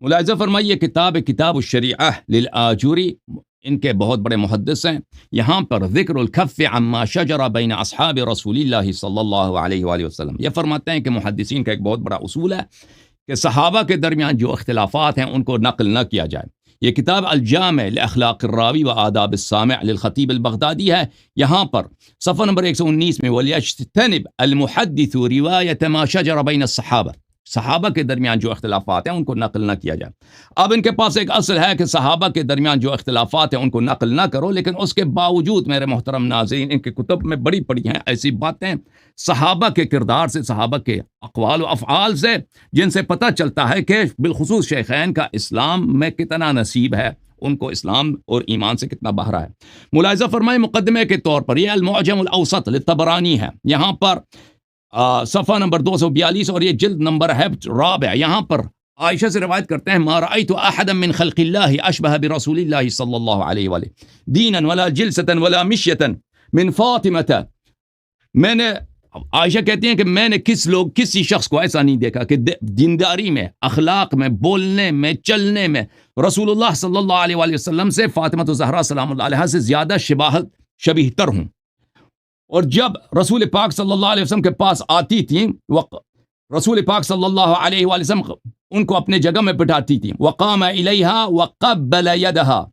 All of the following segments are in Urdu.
ملاحظہ فرمائیے کتاب الشریعہ للآجوری، ان کے بہت بڑے محدث ہیں. یہاں پر ذکر الکف عما شجر بین اصحاب رسول اللہ صلی اللہ علیہ وآلہ وسلم، یہ فرماتے ہیں کہ محدثین کا ایک بہت بڑا اصول ہے کہ صحابہ کے درمیان جو اختلافات ہیں ان کو نقل نہ کیا جائے. یہ کتاب الجامع لاخلاق الراوی و آداب السامع للخطیب البغدادی ہے. یہاں پر صفحہ نمبر 119 میں وَلْيَجْتَنِبْ الْمُحَدِّثُ رِوَایَةَ مَا شَجَرَ بَيْنَ الصَّحَابَةِ، صحابہ کے درمیان جو اختلافات ہیں ان کو نقل نہ کیا جائے. اب ان کے پاس ایک اصل ہے کہ صحابہ کے درمیان جو اختلافات ہیں ان کو نقل نہ کرو، لیکن اس کے باوجود میرے محترم ناظرین ان کے کتب میں بڑی پڑی ہیں ایسی باتیں صحابہ کے کردار سے، صحابہ کے اقوال و افعال سے، جن سے پتہ چلتا ہے کہ بالخصوص شیخین کا اسلام میں کتنا نصیب ہے، ان کو اسلام اور ایمان سے کتنا بہرا ہے. ملاحظہ فرمائے مقدمے کے طور پر یہ المعجم الاوسط للطبرانی ہے. یہاں پر صفحہ نمبر 242 اور یہ جلد نمبر ہے رابع. یہاں پر عائشہ سے روایت کرتے ہیں ما رأيت احدا من خلق اللہ اشبہ برسول اللہ صلی اللہ علیہ وآلہ دینا ولا جلسة ولا مشیة من فاطمة. میں نے، عائشہ کہتی ہیں کہ میں نے کسی شخص کو ایسا نہیں دیکھا کہ دینداری میں، اخلاق میں، بولنے میں، چلنے میں رسول اللہ صلی اللہ علیہ وآلہ وسلم سے فاطمہ الزہرا سلام اللہ علیہا سے زیادہ شبیہ تر ہوں. اور جب رسول پاک صلی اللہ علیہ وسلم کے پاس آتی تھیں، رسول پاک صلی اللہ علیہ وآلہ وسلم ان کو اپنے جگہ میں بٹھاتی تھیں. وقام الیہا وقبل یدہا،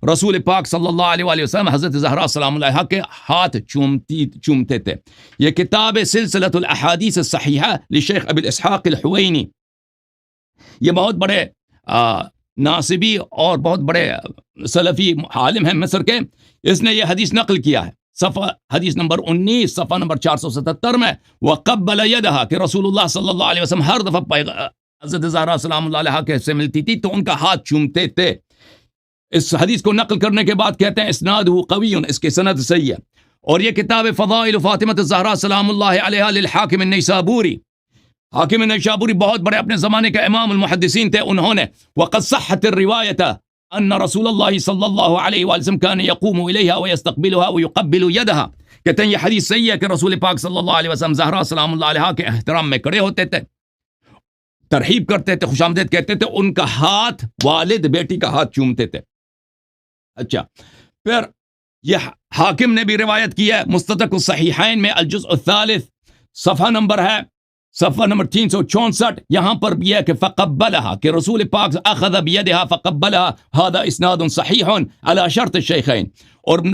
رسول پاک صلی اللہ علیہ وآلہ وسلم حضرت زہرا سلام اللہ علیہا کے ہاتھ چومتے تھے. یہ کتاب سلسلۃ الاحادیث الصحیحہ لشیخ ابی الاسحاق الحوینی، یہ بہت بڑے ناصبی اور بہت بڑے سلفی عالم ہیں مصر کے. اس نے یہ حدیث نقل کیا ہے صفحہ حدیث نمبر 19 صفحہ نمبر 477 میں. وقبل یدہا کہ رسول اللہ صلی اللہ علیہ وسلم ہر دفعہ حضرت زہرا سلام اللہ علیہا کے سے ملتی تھی تو ان کا ہاتھ چومتے تھے. اس حدیث کو نقل کرنے کے بعد کہتے ہیں اسنادہ قوی، اس کی سند صحیح ہے. اور یہ کتاب فضائل فاطمہ الزہرا سلام اللہ علیہا للحاکم النیسابوری، حاکم النیسابوری بہت بڑے اپنے زمانے کے امام المحدثین تھے. انہوں نے وقد صحت الروایت ان رسول اللہ صلی اللہ علیہ وآلہ وسلم کان یقوم الیہا ویستقبلها ویقبل یدہا، کہتے ہیں یہ حدیث صحیح ہے کہ رسول پاک صلی اللہ علیہ وسلم زہرا سلام اللہ علیہا کے احترام میں کھڑے ہوتے تھے، ترحیب کرتے تھے، خوش آمدید کہتے تھے، ان کا ہاتھ، والد بیٹی کا ہاتھ چومتے تھے. اچھا، پھر یہ حاکم نے بھی روایت کی ہے مستدرک الصحیحین میں الجزء الثالث صفحہ نمبر ہے صفحہ نمبر 364. یہاں پر بھی ہے کہ فقبلها کہ رسول پاک اخذ بیدها فقبلها، هذا اسناد صحیح علی شرط الشیخین. اور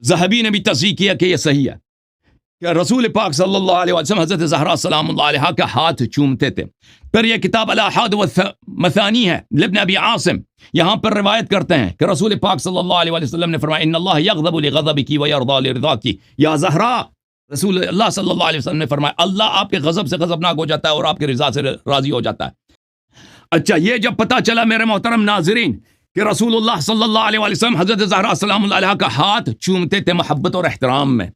ذہبی نے بھی تصحیح کیا کہ یہ صحیح ہے کہ رسول پاک صلی اللہ علیہ وسلم حضرت زہرا سلام اللہ علیہا کا ہاتھ چومتے تھے. پھر یہ کتاب الاحاد والمثانی ہے لابن ابی عاصم. یہاں پر روایت کرتے ہیں کہ رسول پاک صلی اللہ علیہ وسلم نے فرمایا ان اللہ یغضب لغضبک ویرضی لرضاک یا زہرا. رسول اللہ صلی اللہ علیہ وسلم نے فرمایا اللہ آپ کے غضب سے غضبناک ہو جاتا ہے اور آپ کے رضا سے راضی ہو جاتا ہے. اچھا، یہ جب پتہ چلا میرے محترم ناظرین کہ رسول اللہ صلی اللہ علیہ وسلم حضرت زہرا سلام اللہ علیہا کا ہاتھ چومتے تھے محبت اور احترام میں،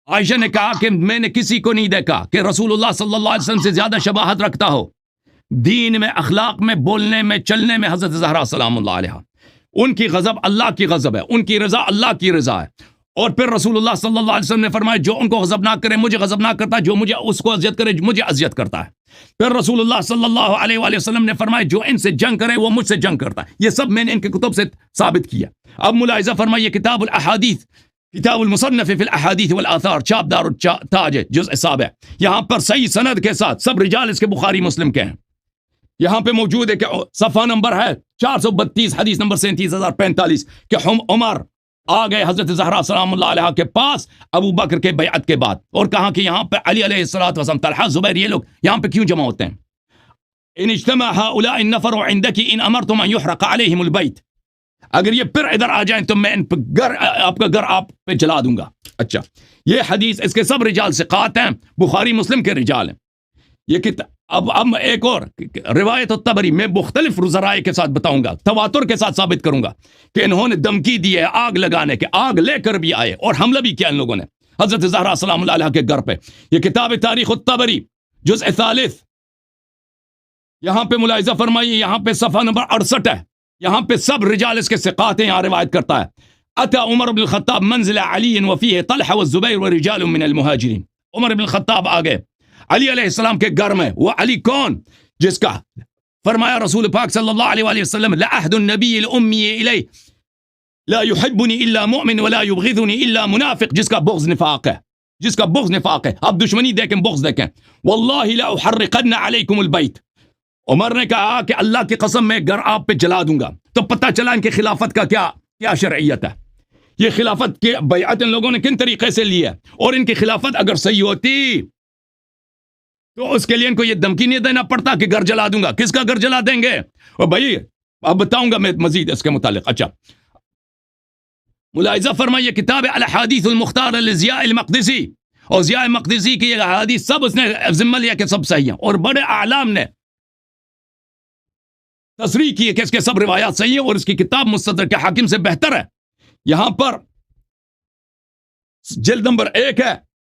عائشہ نے کہا کہ میں نے کسی کو نہیں دیکھا کہ رسول اللہ صلی اللہ علیہ وسلم سے زیادہ شباہت رکھتا ہو دین میں، اخلاق میں، بولنے میں، چلنے میں حضرت زہرا سلام اللہ علیہا. ان کی غضب اللہ کی غضب ہے، ان کی رضا اللہ کی رضا ہے. اور پھر رسول اللہ صلی اللہ علیہ وسلم نے فرمایا جو ان کو غضبناک کرے مجھے غضبناک کرتا ہے، جو مجھے اس کو اذیت کرے مجھے اذیت کرتا ہے. پھر رسول اللہ صلی اللہ علیہ وآلہ وسلم نے فرمایا جو ان سے جنگ کرے وہ مجھ سے جنگ کرتا ہے. یہ سب میں نے ان کے کتب سے ثابت کیا. اب ملاحظہ فرمائیے کتاب الاحادیث، کتاب المصنف فی الاحادیث والآثار، چاپ دار التاج جزء 7. یہاں پر صحیح سند کے ساتھ سب رجال اس کے بخاری مسلم کے ہیں. یہاں پہ موجود ہے کہ صفحہ نمبر ہے 432 حدیث نمبر 37045 کہ عمر آ گئے حضرت زہرا سلام اللہ علیہ کے پاس ابو بکر کے بیعت کے بعد، اور کہا کہ یہاں پہ علی علیہ الصلوۃ والسلام، طلحہ، زبیر، یہ لوگ یہاں پہ کیوں جمع ہوتے ہیں؟ ان اجتمع هؤلاء النفر عندك ان امرتم ان يحرق عليهم البيت، اگر یہ پھر ادھر آ جائیں تو میں ان پہ آپ کا گھر آپ پہ جلا دوں گا. اچھا، یہ حدیث اس کے سب رجال ثقات ہیں، بخاری مسلم کے رجال ہیں. یہ اب ایک اور روایت الطبری میں مختلف ذرائع کے ساتھ بتاؤں گا، تواتر کے ساتھ ثابت کروں گا کہ انہوں نے دھمکی دی ہے آگ لگانے کے، آگ لے کر بھی آئے اور حملہ بھی کیا ان لوگوں نے حضرت زہرا سلام اللہ علیہ کے گھر پہ. یہ کتاب تاریخ الطبری جزء 3، یہاں پہ ملاحظہ فرمائیے، یہاں پہ صفحہ نمبر 68 ہے. یہاں پہ سب رجال اس کے ثقات ہیں. یہاں روایت کرتا ہے اتی عمر بن الخطاب منزل علی وفیہ طلحہ والزبیر ورجال من المہاجرین. عمر بن الخطاب آ گئے علی علیہ السلام کے گھر میں. وہ علی کون؟ جس کا فرمایا رسول پاک صلی اللہ علیہ وآلہ وسلم لعہد النبی الامی الی لا يحبنی الا مؤمن ولا یبغضنی الا منافق، جس کا بغض نفاق ہے، جس کا بغض نفاق ہے. آپ دشمنی دیکھیں، بغض دیکھیں. واللہ لا احرقن علیکم البیت، عمر نے کہا کہ اللہ کی قسم میں گھر آپ پہ جلا دوں گا. تو پتہ چلا ان کی خلافت کا کیا شرعیت ہے. یہ خلافت کی بیعت ان لوگوں نے کن طریقے سے لی ہے، اور ان کی خلافت اگر صحیح ہوتی تو اس کے لیے ان کو یہ دھمکی نہیں دینا پڑتا کہ گھر جلا دوں گا. کس کا گھر جلا دیں گے؟ اور بھائی اب بتاؤں گا میں مزید اس کے متعلق. اچھا، ملاحظہ فرمائیے، کتاب الاحادیث المختار لضیاء المقدسی، اور ضیاء مقدسی کی یہ احادیث سب اس نے ذمہ لیا کہ سب صحیح ہیں، اور بڑے اعلام نے تصریح کی ہے کہ اس کے سب روایات صحیح ہیں، اور اس کی کتاب مستدرک حاکم سے بہتر ہے. یہاں پر جلد نمبر 1 ہے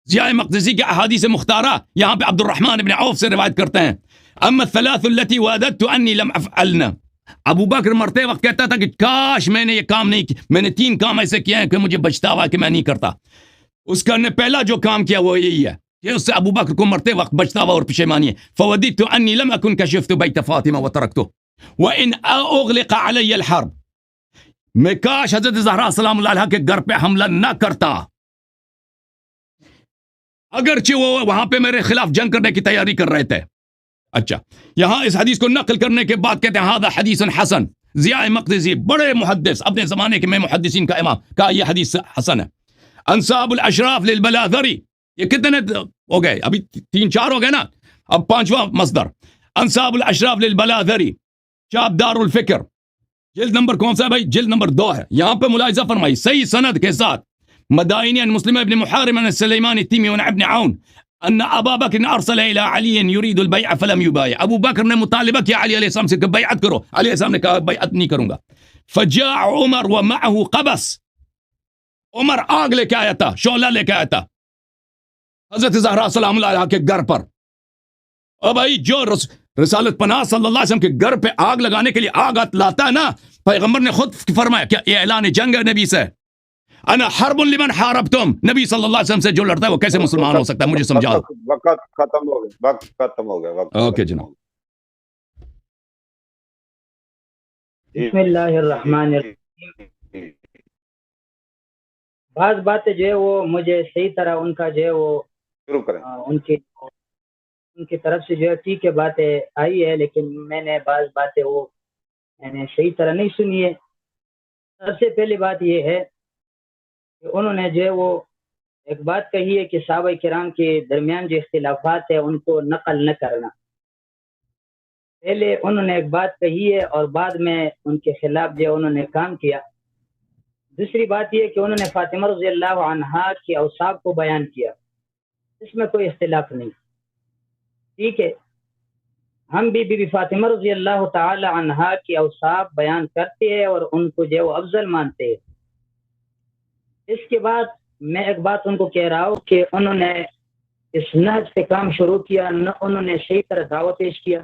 ضیاء مقدسی کے احادیث مختارہ. یہاں پہ عبد الرحمن بن عوف سے روایت کرتے ہیں، اما الثلاث التي وعدت انی لم افعلن. ابو بکر مرتے وقت کہتا تھا کہ کاش میں نے یہ کام نہیں کیا، میں نے 3 کام ایسے کیے ہیں کہ مجھے بچتا ہوا کہ میں نہیں کرتا. اس کا نے پہلا جو کام کیا وہ یہی ہے کہ اس سے ابو بکر کو مرتے وقت بچتا ہوا اور پشیمانی ہے. فوددت انی لم اکن کشفت بیت فاطمہ وترکته وان اغلق علی الحرب. میں کاش حضرت زہرا سلام اللہ علیہا کے گھر پہ حملہ نہ کرتا، اگرچہ وہ وہاں پہ میرے خلاف جنگ کرنے کی تیاری کر رہے تھے. اچھا، یہاں اس حدیث کو نقل کرنے کے بعد کہتے ہیں ھذا حدیث حسن. ضیاء مقدسی بڑے محدث، اپنے زمانے کے میں محدثین کا امام، کہا یہ حدیث حسن ہے. انصاب الاشراف للبلاذری، یہ کتنے ہو گئے؟ ابھی 3-4 ہو گئے نا، اب 5واں مصدر. انصاب الاشراف للبلاذری، چاپ دار الفکر، جلد نمبر کون سا ہے بھائی؟ جلد نمبر 2 ہے. یہاں پہ ملاحظہ فرمائی صحیح سند کے ساتھ، مدائنی عن مسلم ابن محارم عن سلیمان التیمی عن ابن عون ان ابا بکر ارسل الى علی یرید البیع فلم یبایع. ابو بکر نے مطالبہ کیا علی علیہ السلام سے کہ بیعت کرو، علی علیہ السلام نے کہا بیعت نہیں کروں گا. فجاء عمر ومعه قبس، عمر آگ لے کے آیا تھا، شعلہ لے کے آیا تھا حضرت زہرا سلام اللہ علیہا کے گھر پر. اور بھائی جو رسالت پناہ صلی اللہ علیہ وسلم کے گھر پہ آگ لگانے کے لیے آگ لاتا ہے نا، پیغمبر نے خود فرمایا کہ یہ اعلان جنگ ہے نبی سے. انا حرب لمن حاربتم، نبی صلی اللہ علیہ وسلم سے جو لڑتا ہے وہ کیسے مسلمان ہو سکتا ہے؟ مجھے سمجھاؤ. وقت ختم ہو گیا، وقت ختم ہو گیا. اوکے جناب. بسم اللہ الرحمن الرحیم. بعض باتیں جو ہے وہ مجھے صحیح طرح ان کا جو ہے وہ شروع کریں، ان کی طرف سے جو ہے ٹھیک ہے باتیں آئی ہے، لیکن میں نے بعض باتیں وہ میں نے صحیح طرح نہیں سنی ہے. سب سے پہلی بات یہ ہے کہ انہوں نے جو ہے وہ ایک بات کہی ہے کہ صحابہ کرام کے درمیان جو اختلافات ہے ان کو نقل نہ کرنا. پہلے انہوں نے ایک بات کہی ہے اور بعد میں ان کے خلاف جو انہوں نے کام کیا. دوسری بات یہ کہ انہوں نے فاطمہ رضی اللہ عنہا کے اوصاف کو بیان کیا، اس میں کوئی اختلاف نہیں، ٹھیک ہے. ہم بھی بی بی فاطمہ رضی اللہ تعالی عنہا کے اوصاف بیان کرتے ہیں اور ان کو جو افضل مانتے ہیں. اس کے بعد میں ایک بات ان کو کہہ رہا ہوں کہ انہوں نے اس نہج پہ کام شروع کیا، نہ انہوں نے صحیح طرح دعوت پیش کیا،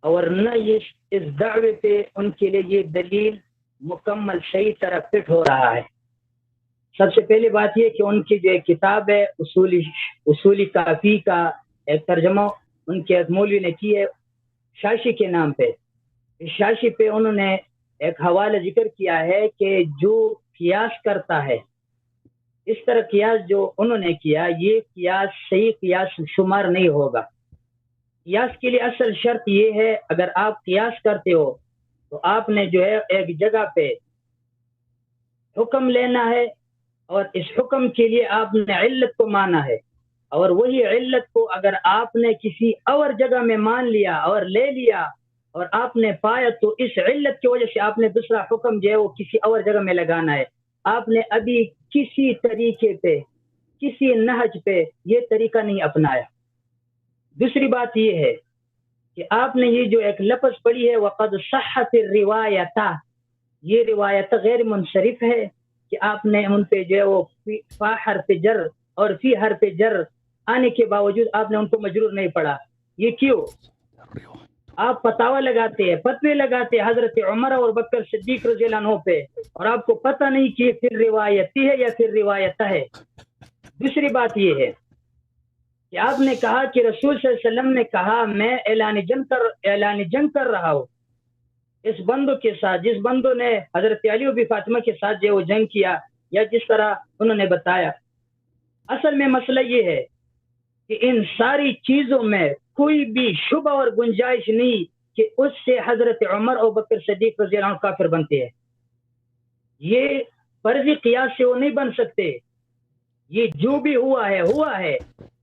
اور نہ یہ اس دعوے پہ ان کے لیے یہ دلیل مکمل صحیح طرح فٹ ہو رہا ہے. سب سے پہلی بات یہ کہ ان کی جو ایک کتاب ہے اصولی کافی کا ایک ترجمہ ان کے مولوی نے کی ہے شاشی کے نام پہ. اس شاشی پہ انہوں نے ایک حوالہ ذکر کیا ہے کہ جو قیاس کرتا ہے، اس طرح قیاس جو انہوں نے کیا، یہ قیاس صحیح قیاس شمار نہیں ہوگا. قیاس کے لیے اصل شرط یہ ہے، اگر آپ قیاس کرتے ہو تو آپ نے جو ہے ایک جگہ پہ حکم لینا ہے، اور اس حکم کے لیے آپ نے علت کو مانا ہے، اور وہی علت کو اگر آپ نے کسی اور جگہ میں مان لیا اور لے لیا اور آپ نے پایا، تو اس علت کی وجہ سے آپ نے دوسرا حکم جو ہے وہ کسی اور جگہ میں لگانا ہے. آپ نے ابھی کسی طریقے پہ، کسی نہج پہ یہ طریقہ نہیں اپنایا. دوسری بات یہ ہے کہ آپ نے یہ جو ایک لفظ پڑھی ہے وَقَدْ صَحَّتِ الرِّوَایَةَ، یہ روایت غیر منصرف ہے کہ آپ نے ان پہ جو ہے وہ فا حرف جر اور فی حرف جر آنے کے باوجود آپ نے ان کو مجرور نہیں پڑھا. یہ کیوں؟ آپ فتاوی لگاتے ہیں، فتوے لگاتے ہیں حضرت عمر اور بکر صدیق رضی اللہ عنہ پہ، اور آپ کو پتہ نہیں کہ پھر روایتی ہے یا پھر روایت ہے. دوسری بات یہ ہے کہ آپ نے کہا کہ رسول صلی اللہ علیہ وسلم نے کہا میں اعلان جنگ کر رہا ہوں اس بندوں کے ساتھ جس بندوں نے حضرت علی و بی فاطمہ کے ساتھ جو وہ جنگ کیا یا جس طرح انہوں نے بتایا. اصل میں مسئلہ یہ ہے کہ ان ساری چیزوں میں کوئی بھی شبہ اور گنجائش نہیں کہ اس سے حضرت عمر اور بکر صدیق رضی اللہ عنہ کافر بنتے ہیں. یہ فرضی قیاس سے وہ نہیں بن سکتے. یہ جو بھی ہوا ہے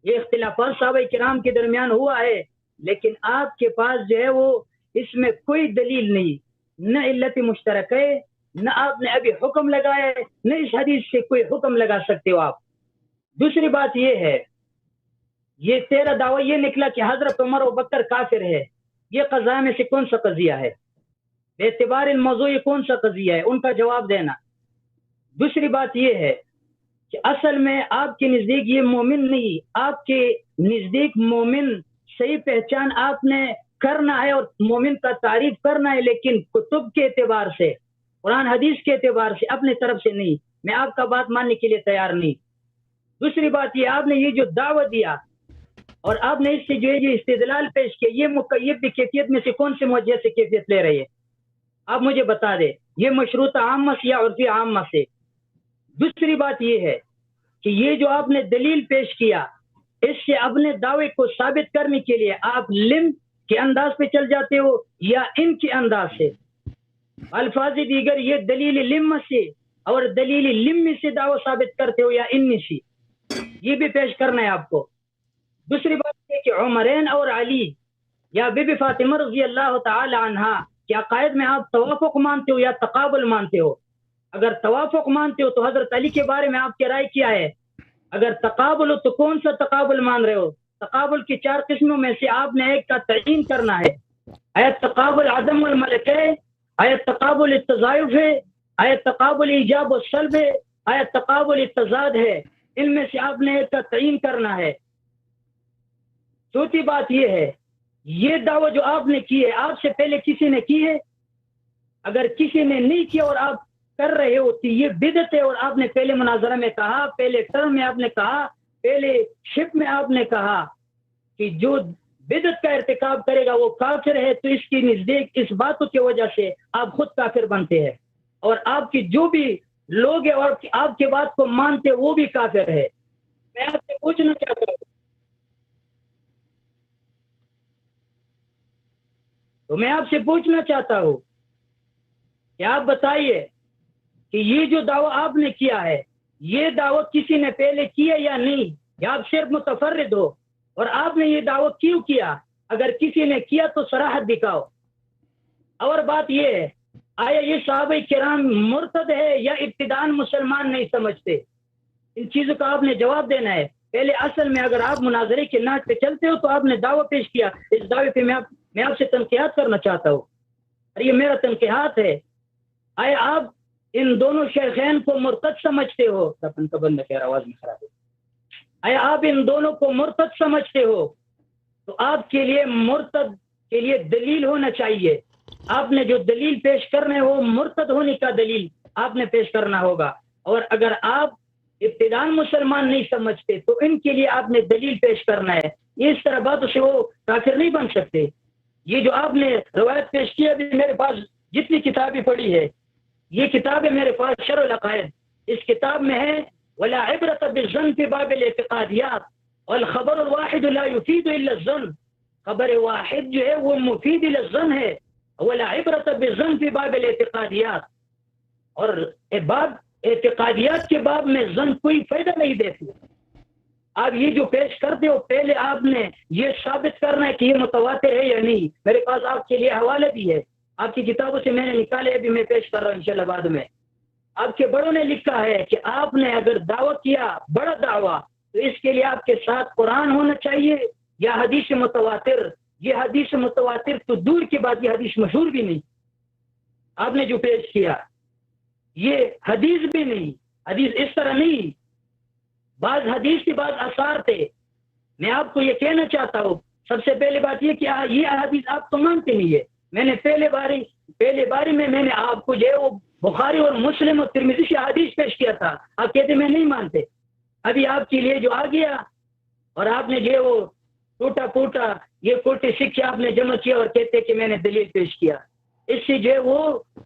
یہ اختلافات صحابہ کرام کے درمیان ہوا ہے، لیکن آپ کے پاس جو ہے وہ اس میں کوئی دلیل نہیں، نہ علت مشترک ہے، نہ آپ نے ابھی حکم لگایا ہے، نہ اس حدیث سے کوئی حکم لگا سکتے ہو آپ. دوسری بات یہ ہے، یہ تیرا دعویٰ یہ نکلا کہ حضرت عمر و بکر کافر ہے. یہ قضاء میں سے کون سا قضیہ ہے؟ بے اعتبار الموضوع یہ کون سا قضیہ ہے؟ ان کا جواب دینا. دوسری بات یہ ہے کہ اصل میں آپ کے نزدیک یہ مومن نہیں، آپ کے نزدیک مومن صحیح پہچان آپ نے کرنا ہے اور مومن کا تعریف کرنا ہے، لیکن کتب کے اعتبار سے، قرآن حدیث کے اعتبار سے، اپنے طرف سے نہیں. میں آپ کا بات ماننے کے لیے تیار نہیں. دوسری بات یہ، آپ نے یہ جو دعویٰ دیا اور آپ نے اس سے جو ہے یہ استدلال پیش کیا، یہ مقید بھی کیفیت میں سے کون سے موجہ سے کیفیت لے رہے ہیں؟ آپ مجھے بتا دیں، یہ مشروطہ عامہ سے یا عرفی عامہ سے؟ دوسری بات یہ ہے کہ یہ جو آپ نے دلیل پیش کیا، اس سے اپنے دعوے کو ثابت کرنے کے لیے آپ لم کے انداز پہ چل جاتے ہو یا ان کے انداز سے؟ الفاظ دیگر یہ دلیل لم سے اور دلیل لم سے دعوی ثابت کرتے ہو یا ان سے؟ یہ بھی پیش کرنا ہے آپ کو. دوسری بات یہ کہ عمرین اور علی یا بی بی فاطمہ رضی اللہ تعالی عنہا کے عقائد میں آپ توافق مانتے ہو یا تقابل مانتے ہو؟ اگر توافق مانتے ہو تو حضرت علی کے بارے میں آپ کی رائے کیا ہے؟ اگر تقابل ہو تو کون سا تقابل مان رہے ہو؟ تقابل کی 4 قسموں میں سے آپ نے ایک کا تعین کرنا ہے. آیا تقابل عدم الملک ہے؟ آیا تقابل التضائف ہے؟ آیا تقابل ایجاب و سلب ہے؟ آیا تقابل التضاد ہے؟ ان میں سے آپ نے ایک کا تعین کرنا ہے. چوتھی بات یہ ہے، یہ دعویٰ جو آپ نے کی ہے آپ سے پہلے کسی نے کی ہے؟ اگر کسی نے نہیں کیا اور آپ کر رہے ہوتی یہ بدعت ہے. اور آپ نے پہلے مناظرہ میں کہا، پہلے ٹرم میں آپ نے کہا، پہلے شپ میں آپ نے کہا کہ جو بدعت کا ارتکاب کرے گا وہ کافر ہے. تو اس کی نزدیک اس باتوں کی وجہ سے آپ خود کافر بنتے ہیں، اور آپ کی جو بھی لوگ ہیں اور آپ کے بات کو مانتے وہ بھی کافر ہے. میں آپ سے پوچھنا چاہتا ہوں کہ آپ بتائیے کہ یہ جو دعویٰ آپ نے کیا ہے یہ دعویٰ کسی نے پہلے کیا یا نہیں، یا آپ صرف متفرد ہو؟ اور آپ نے یہ دعویٰ کیوں کیا؟ اگر کسی نے کیا تو صراحت دکھاؤ. اور بات یہ ہے، آیا یہ صحابہ کرام مرتد ہے یا ابتداءً مسلمان نہیں سمجھتے؟ ان چیزوں کا آپ نے جواب دینا ہے. پہلے اصل میں اگر آپ مناظرے کے ناٹ پہ چلتے ہو تو آپ نے دعویٰ پیش کیا، اس دعوے پہ میں آپ سے تنقیحات کرنا چاہتا ہوں، اور یہ میرا تنقیحات ہے. آیا آپ ان دونوں شیخین کو مرتد سمجھتے ہو؟ آواز میں خراب ہے. آیا آپ ان دونوں کو مرتد سمجھتے ہو؟ تو آپ کے لیے مرتد کے لیے دلیل ہونا چاہیے. آپ نے جو دلیل پیش کرنا ہے وہ مرتد ہونے کا دلیل آپ نے پیش کرنا ہوگا. اور اگر آپ ابتداء مسلمان نہیں سمجھتے تو ان کے لیے آپ نے دلیل پیش کرنا ہے. اس طرح باتوں سے وہ کافر نہیں بن سکتے. یہ جو آپ نے روایت پیش کی، ابھی میرے پاس جتنی کتابیں پڑھی ہے، یہ کتاب ہے میرے پاس شرح العقائد. اس کتاب میں ہے ولا عبرت بالظن فی باب الاعتقادیات والخبر الواحد لا يفيد الا الظن. خبر واحد جو ہے وہ مفید للظن ہے. ولا عبرت بالظن فی باب الاعتقادیات، اور باب اعتقادیات کے باب میں ظن کوئی فائدہ نہیں دیتی. آپ یہ جو پیش کرتے ہو پہلے آپ نے یہ ثابت کرنا ہے کہ یہ متواتر ہے یا نہیں. میرے پاس آپ کے لیے حوالہ بھی ہے، آپ کی کتابوں سے میں نے نکالے، ابھی میں پیش کر رہا ہوں انشاءاللہ بعد میں. آپ کے بڑوں نے لکھا ہے کہ آپ نے اگر دعویٰ کیا بڑا دعویٰ تو اس کے لیے آپ کے ساتھ قرآن ہونا چاہیے یا حدیث متواتر. یہ حدیث متواتر تو دور کی بات، یہ حدیث مشہور بھی نہیں. آپ نے جو پیش کیا یہ حدیث بھی نہیں. حدیث اس طرح نہیں، بعض حدیث کے بعض آثار تھے. میں آپ کو یہ کہنا چاہتا ہوں، سب سے پہلے بات یہ کہ یہ حدیث آپ تو مانتے نہیں ہے. میں نے پہلے باری میں نے آپ کو جو ہے وہ بخاری اور مسلم اور ترمذی سے حدیث پیش کیا تھا، آپ کہتے میں نہیں مانتے. ابھی آپ کے لیے جو آ گیا اور آپ نے جو ہے وہ ٹوٹا پھوٹا یہ کوٹی سکے آپ نے جمع کیا اور کہتے کہ میں نے دلیل پیش کیا. اس سے جو ہے وہ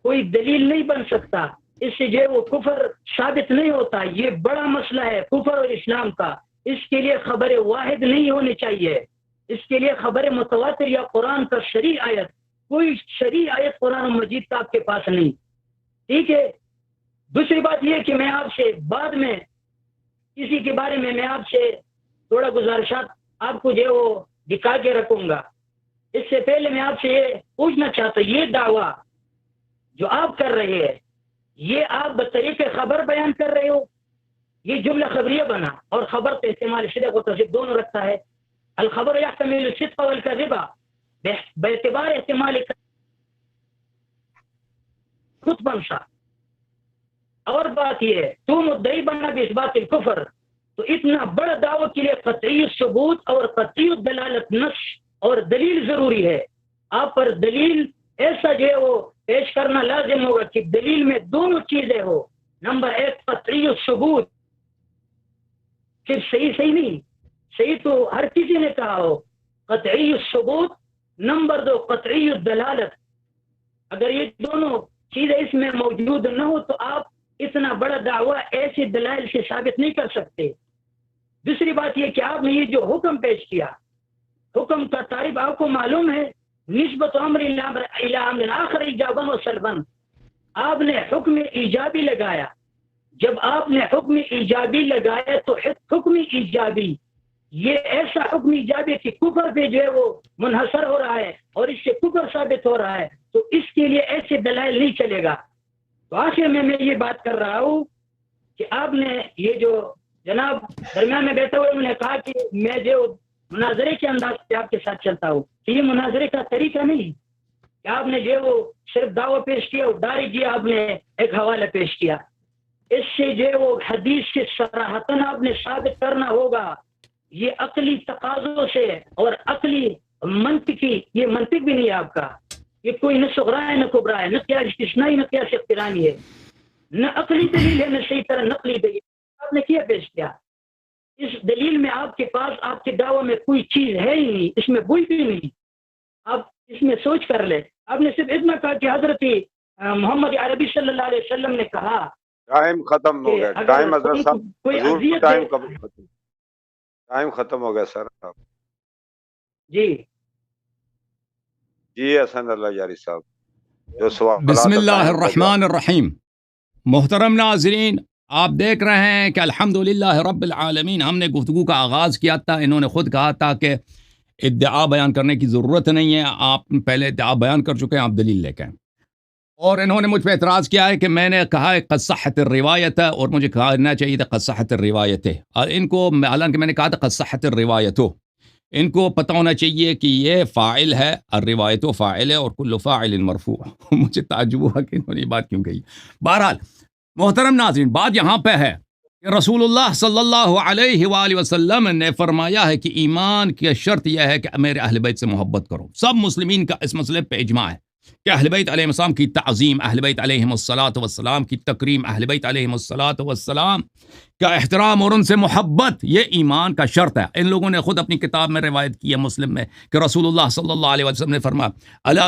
کوئی دلیل نہیں بن سکتا, اس سے جو ہے وہ کفر ثابت نہیں ہوتا. یہ بڑا مسئلہ ہے کفر اور اسلام کا. اس کے لیے خبر واحد نہیں ہونی چاہیے, اس کے لیے خبر متواتر یا قرآن کا شرعی آیت, کوئی شرعی آیت قرآن مجید کا آپ کے پاس نہیں. ٹھیک ہے. دوسری بات یہ کہ میں آپ سے بعد میں کسی کے بارے میں آپ سے تھوڑا گزارشات آپ کو جو ہے وہ دکھا کے رکھوں گا. اس سے پہلے میں آپ سے یہ پوچھنا چاہتا ہوں, یہ دعویٰ جو آپ کر رہے ہیں یہ آپ بطریق خبر بیان کر رہے ہو, یہ جملہ خبریہ بنا, اور خبر تو استعمال صدق و تصدیق دونوں رکھتا ہے. الخبر یحتمل الصدق والکذب باعتبار استعمال خود بنشا. اور بات یہ ہے تو مدعی بننا بھی اس بات الکفر, تو اتنا بڑا دعوی کے لیے قطعی ثبوت اور قطعی دلالت نص اور دلیل ضروری ہے. آپ پر دلیل ایسا جو ہے وہ پیش کرنا لازم ہوگا کہ دلیل میں دونوں چیزیں ہو. نمبر ایک قطعی ثبوت, صرف صحیح نہیں, صحیح تو ہر کسی نے کہا ہو, قطعی ثبوت. نمبر دو قطعی دلالت. اگر یہ دونوں چیزیں اس میں موجود نہ ہو تو آپ اتنا بڑا دعویٰ ایسے دلائل سے ثابت نہیں کر سکتے. دوسری بات یہ کہ آپ نے یہ جو حکم پیش کیا, حکم کا تعریف آپ کو معلوم ہے, نسبت امر الی امر آخر ایجابا و سلبا. آپ نے حکم ایجابی لگایا. جب آپ نے حکم ایجابی لگایا تو حکم ایجابی یہ ایسا حکم ایجابی کہ کفر پہ جو ہے وہ منحصر ہو رہا ہے اور اس سے کفر ثابت ہو رہا ہے, تو اس کے لیے ایسے دلائل نہیں چلے گا. تو آخر میں یہ بات کر رہا ہوں کہ آپ نے یہ جو جناب درمیان میں بیٹھے ہوئے انہوں نے کہا کہ میں جو مناظرے کے انداز سے آپ کے ساتھ چلتا ہوں, یہ مناظرے کا طریقہ نہیں کہ آپ نے جو وہ صرف دعویٰ پیش کیا اور ڈائریکٹ جی آپ نے ایک حوالہ پیش کیا. اس سے جو وہ حدیث سے صراحتاً آپ نے ثابت کرنا ہوگا. یہ عقلی تقاضوں سے اور عقلی منطقی, یہ منطق بھی نہیں ہے آپ کا, یہ کوئی نہ صغرا ہے نہ کبرا ہے, نہ قیاس استثنائی نہ قیاس اقترانی ہے, نہ عقلی دلیل ہے نہ صحیح طرح نقلی دلیل. آپ نے کیا پیش کیا؟ اس دلیل میں آپ کے پاس آپ کے دعوی میں کوئی چیز ہے ہی نہیں, اس میں کوئی بھی نہیں. آپ اس میں سوچ کر لیں. آپ نے صرف اتنا کہا کہ حضرت محمد عربی صلی اللہ علیہ وسلم نے کہا. ٹائم ختم ہو گیا. ٹائم حضرت صاحب, کوئی حضور اذیت ٹائم ہے. کب ختم, ٹائم ختم ہو گیا سر. جی جی حسن اللہ جاری صاحب جو سوال. بسم اللہ الرحمن الرحیم. محترم ناظرین, آپ دیکھ رہے ہیں کہ الحمدللہ رب العالمین, ہم نے گفتگو کا آغاز کیا تھا, انہوں نے خود کہا تھا کہ ادعا بیان کرنے کی ضرورت نہیں ہے, آپ پہلے ادعا بیان کر چکے ہیں, آپ دلیل لے کے آئیں. اور انہوں نے مجھ پہ اعتراض کیا ہے کہ میں نے کہا ہے قد صحت الروایت, اور مجھے کہنا چاہیے تھا قد صحت الروایت. اور ان کو حالانکہ میں نے کہا تھا قد صحت الروایت, ان کو پتہ ہونا چاہیے کہ یہ فاعل ہے, الروایت فاعل ہے, اور کل فاعل مرفوع. مجھے تعجب ہوا کہ انہوں نے یہ بات کیوں کہی. بہرحال محترم ناظرین, بات یہاں پہ ہے کہ رسول اللہ صلی اللہ علیہ وآلہ وسلم نے فرمایا ہے کہ ایمان کی شرط یہ ہے کہ میرے اہل بیت سے محبت کرو. سب مسلمین کا اس مسئلے پہ اجماع ہے کہ اہل بیت علیہ السلام کی تعظیم, اہل بیت علیہم الصلاۃ والسلام کی تکریم, اہل بیت علیہم الصلاۃ والسلام کا احترام اور ان سے محبت, یہ ایمان کا شرط ہے. ان لوگوں نے خود اپنی کتاب میں روایت کی ہے مسلم میں کہ رسول اللہ صلی اللہ علیہ وسلم نے فرمایا الا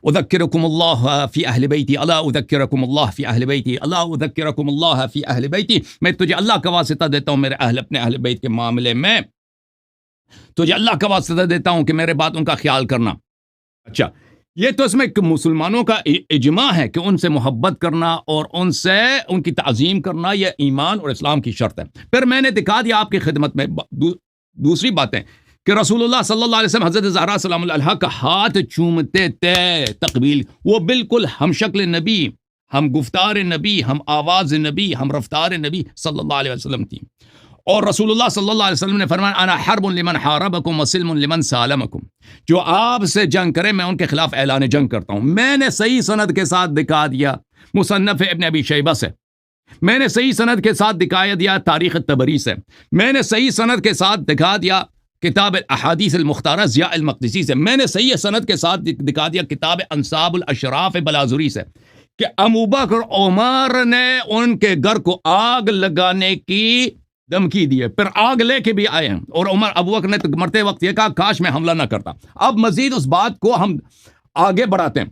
اذکرکم اللہ فی اہل بیتی, الا اذکرکم اللہ فی اہل بیتی, الا اذکرکم اللہ فی اہل بیتی. میں تجھے اللہ کا واسطہ دیتا ہوں میرے اپنے اہل بیت کے معاملے میں, تجھے اللہ کا واسطہ دیتا ہوں کہ میرے باتوں کا خیال کرنا. اچھا, یہ تو اس میں مسلمانوں کا اجماع ہے کہ ان سے محبت کرنا اور ان کی تعظیم کرنا یہ ایمان اور اسلام کی شرط ہے. پھر میں نے دکھا دیا آپ کی خدمت میں دوسری باتیں کہ رسول اللہ صلی اللہ علیہ وسلم حضرت زہرا سلام اللہ علیہا کا ہاتھ چومتے تھے, تقبیل. وہ بالکل ہم شکل نبی, ہم گفتار نبی, ہم آواز نبی, ہم رفتار نبی صلی اللہ علیہ وسلم تھی. اور رسول اللہ صلی اللہ علیہ وسلم نے فرمایا انا حرب لمن حاربکم وسلم لمن سالمکم, جو آپ سے جنگ کرے میں ان کے خلاف اعلان جنگ کرتا ہوں. میں نے صحیح سند کے ساتھ دکھا دیا مصنف ابن ابی شیبہ سے, میں نے صحیح سند کے ساتھ دکھا دیا تاریخ طبری سے, میں نے صحیح سند کے ساتھ دکھا دیا کتاب الاحادیث المختارہ ضیاء المقدسی سے, میں نے صحیح سند کے ساتھ دکھا دیا کتاب انصاب الاشراف بلازوری سے کہ ابو بکر عمر نے ان کے گھر کو آگ لگانے کی دھمکی دی ہے، پھر آگ لے کے بھی آئے ہیں، اور عمر ابو بکر نے تو مرتے وقت یہ کہا کاش میں حملہ نہ کرتا۔ اب مزید اس بات کو ہم آگے بڑھاتے ہیں۔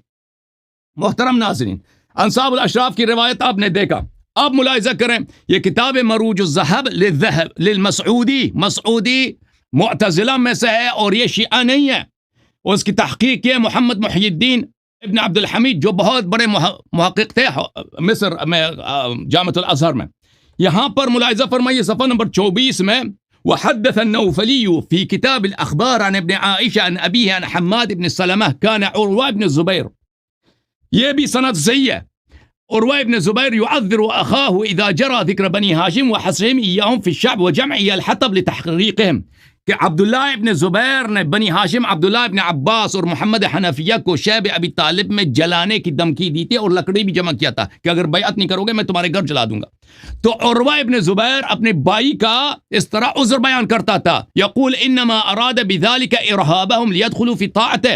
محترم ناظرین، انصاب الاشراف کی روایت آپ نے دیکھا، اب ملاحظہ کریں، یہ کتاب مروج الذہب للمسعودی، مسعودی معتزلہ میں سے ہے اور یہ شیعہ نہیں ہے، اس کی تحقیق کی محمد محی الدین ابن عبد الحمید جو بہت بڑے محقق تھے مصر میں جامعۃ الازہر میں۔ یہاں پر ملاحظہ فرمائیے صفحہ نمبر 24 میں، وحدث النوفلی فی کتاب الاخبار عن ابن عائشہ عن ابیہ عن حماد ابن سلمہ کان عروہ ابن الزبیر، یہ بھی سند صحیح ہے، عروہ ابن زبیر يعذر اخاہ اذا جرى ذکر بنی ہاشم وحصرهم ایاہم فی الشعب وجمع الحطب لتحقیقهم، کہ عبداللہ ابن زبیر نے بنی ہاشم عبداللہ ابن عباس اور محمد حنفیہ کو شیب ابی طالب میں جلانے کی دھمکی دی تھی اور لکڑی بھی جمع کیا تھا کہ اگر بیعت نہیں کرو گے میں تمہارے گھر جلا دوں گا۔ تو عروہ ابن زبیر اپنے بھائی کا اس طرح عذر بیان کرتا تھا، یقول انما اراد بذلك ارهابهم ليدخلوا في طاعته،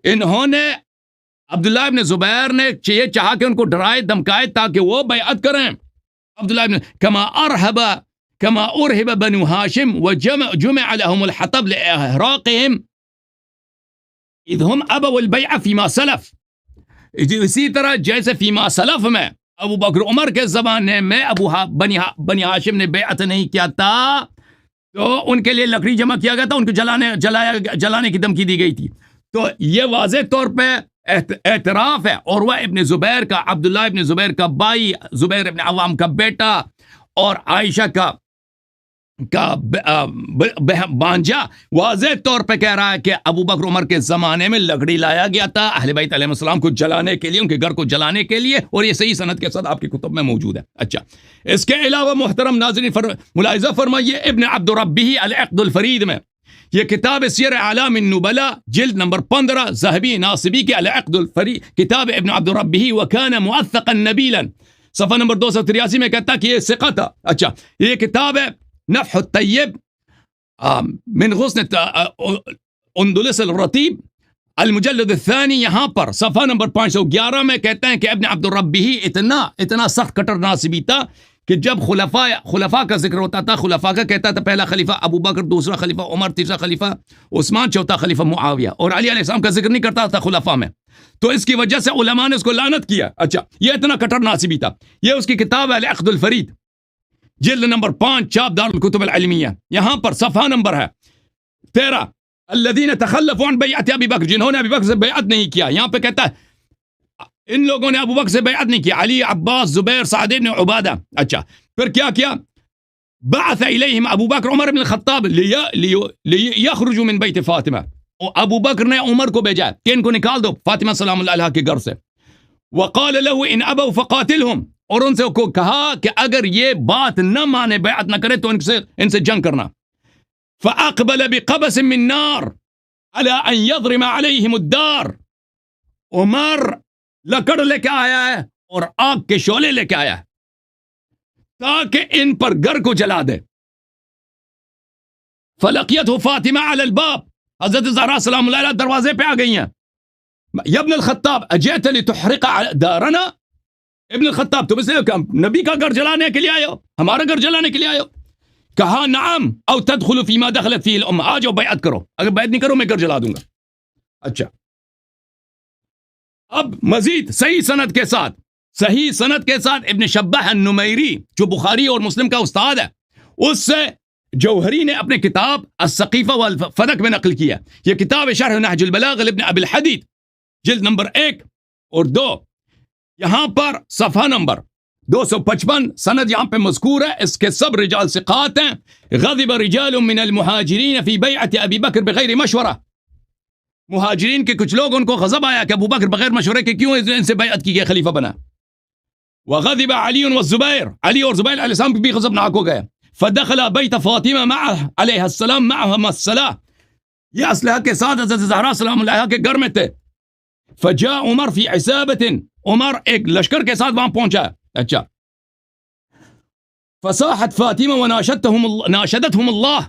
انہوں نے عبداللہ ابن زبیر نے یہ چاہا کہ ان کو ڈرائے دھمکائے تاکہ وہ بیعت کریں۔ عبداللہ ابن كما ارهب بنو هاشم وجمع لهم الحطب لاحراقهم اذ هم ابوا البيع فيما سلف، اسی طرح جیسے فیما سلف میں ابو بکر عمر کے زمانے میں بنی ہاشم نے بیعت نہیں کیا تھا تو ان کے لیے لکڑی جمع کیا گیا تھا، ان کو جلانے کی دھمکی دی گئی تھی۔ تو یہ واضح طور پہ اعتراف ہے عروہ ابن زبیر کا، عبداللہ ابن زبیر کا بھائی، زبیر ابن عوام کا بیٹا اور عائشہ کا بانجا واضح طور پہ کہہ رہا ہے کہ ابو بکر عمر کے زمانے میں لکڑی لایا گیا تھا اہل بیت علیہ السلام کو جلانے کے لیے، ان کے گھر کو جلانے کے لیے، اور یہ صحیح سند کے ساتھ آپ کی کتب میں موجود ہے۔ اچھا، اس کے علاوہ محترم ناظرین ملاحظہ فرمائیے ابن عبد ربہ العقد الفرید میں، یہ کتاب سیر اعلام النبلاء جلد نمبر 15 ذہبی ناصبی کے العقد الفرید، کتاب ابن عبد ربہ وکان موثقا نبیلا، صفحہ نمبر 283 میں کہتا کہ یہ ثقہ تھا۔ اچھا، یہ کتاب ہے نفح الطیب من غصن اندلس الرطیب المجلد الثانی، یہاں پر صفحہ نمبر 511 میں کہتے ہیں کہ ابن عبد الربہ اتنا سخت کٹر ناصبی تھا کہ جب خلفاء کا ذکر ہوتا تھا، خلفاء کا کہتا تھا پہلا خلیفہ ابو بکر، دوسرا خلیفہ عمر، تیسرا خلیفہ عثمان، چوتھا خلیفہ معاویہ، اور علی علیہ السلام کا ذکر نہیں کرتا تھا خلفاء میں، تو اس کی وجہ سے علماء نے اس کو لعنت کیا۔ اچھا، یہ اتنا کٹر ناصبی تھا۔ یہ اس کی کتاب ہے العقد الفرید جلد نمبر 5 چاپ دار الکتب العلمیہ، یہاں پر صفحہ نمبر ہے 13 الذین تخلفوا عن بیعت ابی بکر، جنہوں نے ابی بکر سے بیعت نہیں کیا۔ یہاں پہ کہتا ہے ان لوگوں نے ابو بکر سے بیعت نہیں کیا، علی، عباس، زبیر، سعد بن عبادہ۔ اچھا، پھر کیا بعث الیہم ابو بکر عمر بن الخطاب لیخرجوا من بیت فاطمہ، ابو بکر نے عمر کو بھیجا کہ ان کو نکال دو فاطمہ سلام اللہ علیہا کے گھر سے، وقال له ان ابوا فقاتلهم، اور ان سے کو کہا کہ اگر یہ بات نہ مانے، بیعت نہ کرے تو ان سے جنگ کرنا۔ فاقبل بقبس من نار على ان يضرم عليهم الدار، عمر لکڑ لے کے آیا ہے اور آگ کے شعلے لے کے آیا ہے تاکہ ان پر گھر کو جلا دے۔ فلقيته فاطمہ على الباب، حضرت زہرا سلام اللہ علیہ دروازے پہ آ گئی ہیں۔ یا ابن الخطاب اجئت لتحرق دارنا، ابن الخطاب تم اسے نبی کا گھر جلانے کے لیے آئے ہو، ہمارا گھر جلانے کے لیے آئے ہو؟ کہا نعم او تدخل فيما دخلت فيه الامه، آ جاؤ بیعت کرو، اگر بیعت نہیں کرو میں گھر جلا دوں گا۔ اچھا، اب مزید صحیح سند کے ساتھ ابن شبہ النمیری جو بخاری اور مسلم کا استاد ہے، اس سے جوہری نے اپنے کتاب السقیفہ والفدق میں نقل کیا۔ یہ کتاب شرح نہج البلاغہ لابن ابی الحدید جلد نمبر 1 اور 2، یہاں پر صفحہ نمبر 255 سند یہاں پہ مذکور ہے، اس کے سب رجال ثقات ہیں۔ غضب رجال من المہاجرین فی بیعت ابی بکر بغیر مشورہ، مہاجرین کے کچھ لوگ ان کو غضب آیا کہ ابو بکر بغیر مشورے کے کیوں ان سے بیعت کی گئی، خلیفہ بنا۔ وغضب علی والزبیر، علی اور زبیر علیہ السلام بھی غضبناک ہو گئے۔ فدخل بیت فاطمہ معه علیہ السلام معهم الصلاۃ، یہ اسلحہ کے ساتھ حضرت زہرا سلام اللہ علیہا کے گھر میں تھے۔ فجاء عمر فی عصابۃ، عمر ایک لشکر کے ساتھ وہاں پہنچا۔ اچھا، فصاحت فاطمہ وناشدتهم اللہ،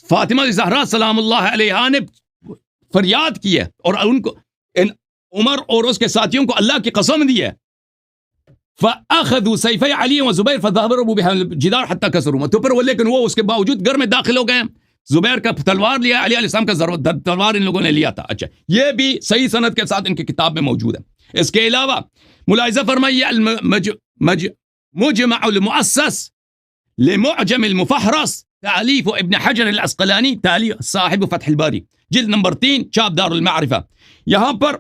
فاطمہ زہرا سلام اللہ علیہا نے فریاد کی ہے اور ان کو عمر اور اس کے ساتھیوں کو اللہ کی قسم دی ہے۔ فاخذوا سيفي علي وزبير فضربوا بها الجدار حتى كسروا. تو پھر وہ لیکن وہ اس کے باوجود گھر میں داخل ہو گئے. زبیر کا تلوار لیا, علی علیہ السلام کا تلوار ان لوگوں نے لیا تھا. اچھا, یہ بھی صحیح سند کے ساتھ ان کی کتاب میں موجود ہے. اس کے علاوہ ملاحظہ فرمائیے مجمع المؤسس لمعجم المفہرس تالیف ابن حجر العسقلانی تالیف صاحب فتح الباری جلد نمبر 3 چاپ دار المعرفہ. یہاں پر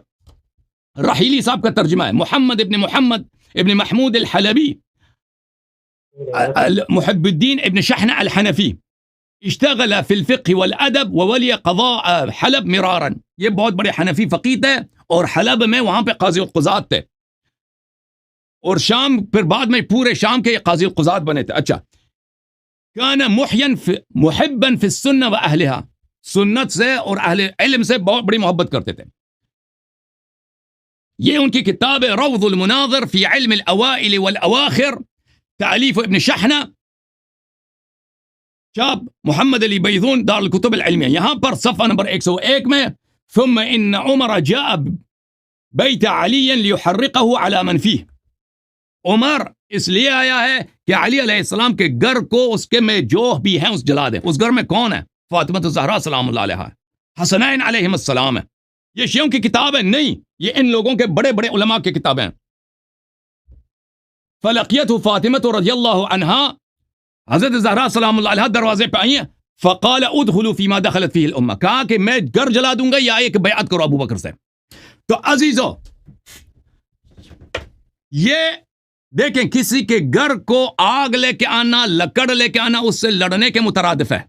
رحیلی صاحب کا ترجمہ ہے. محمد ابن محمود الحلبی محب الدین ابن شحنہ الحنفی اشتغل فی الفقہ والادب وولی قضاء حلب مرارا. یہ بہت بڑے حنفی فقیہ تھے اور حلب میں وہاں پہ قاضی القضات تھے, اور شام پھر بعد میں پورے شام کے قاضی القضات بنے تھے. اچھا, کان محبا فی السنہ و اہلها, سنت سے اور اہل علم سے بہت بڑی محبت کرتے تھے. یہ ان کی کتاب روض المناظر فی علم الاوائل والاواخر تالیف ابن شحنہ چاپ محمد علی بیضون دار الکتب العلمیہ. یہاں پر صفحہ نمبر 101 میں ثم ان عمر جاء بیت علی لیحرقه على من فیہ. عمر اس لیے آیا ہے کہ علی علیہ السلام کے گھر کو اس کے میں جو بھی ہیں اس جلا دے. اس گھر میں کون ہے؟ فاطمہ الزہرا سلام اللہ علیہا, حسنین علیہم السلام ہے. یہ شیعوں کی کتاب ہے نہیں, یہ ان لوگوں کے بڑے بڑے علماء کی کتابیں ہیں. فلقیت فاطمہ رضی اللہ عنہا, حضرت زہرا سلام اللہ علیہا دروازے پہ آئی ہیں. فقال ادخلوا فیما دخلت فیہ الامہ, کہا کہ میں گھر جلا دوں گا یا ایک بیعت کرو ابو بکر سے. تو عزیزو, یہ دیکھیں کسی کے گھر کو آگ لے کے آنا, لکڑ لے کے آنا اس سے لڑنے کے مترادف ہے.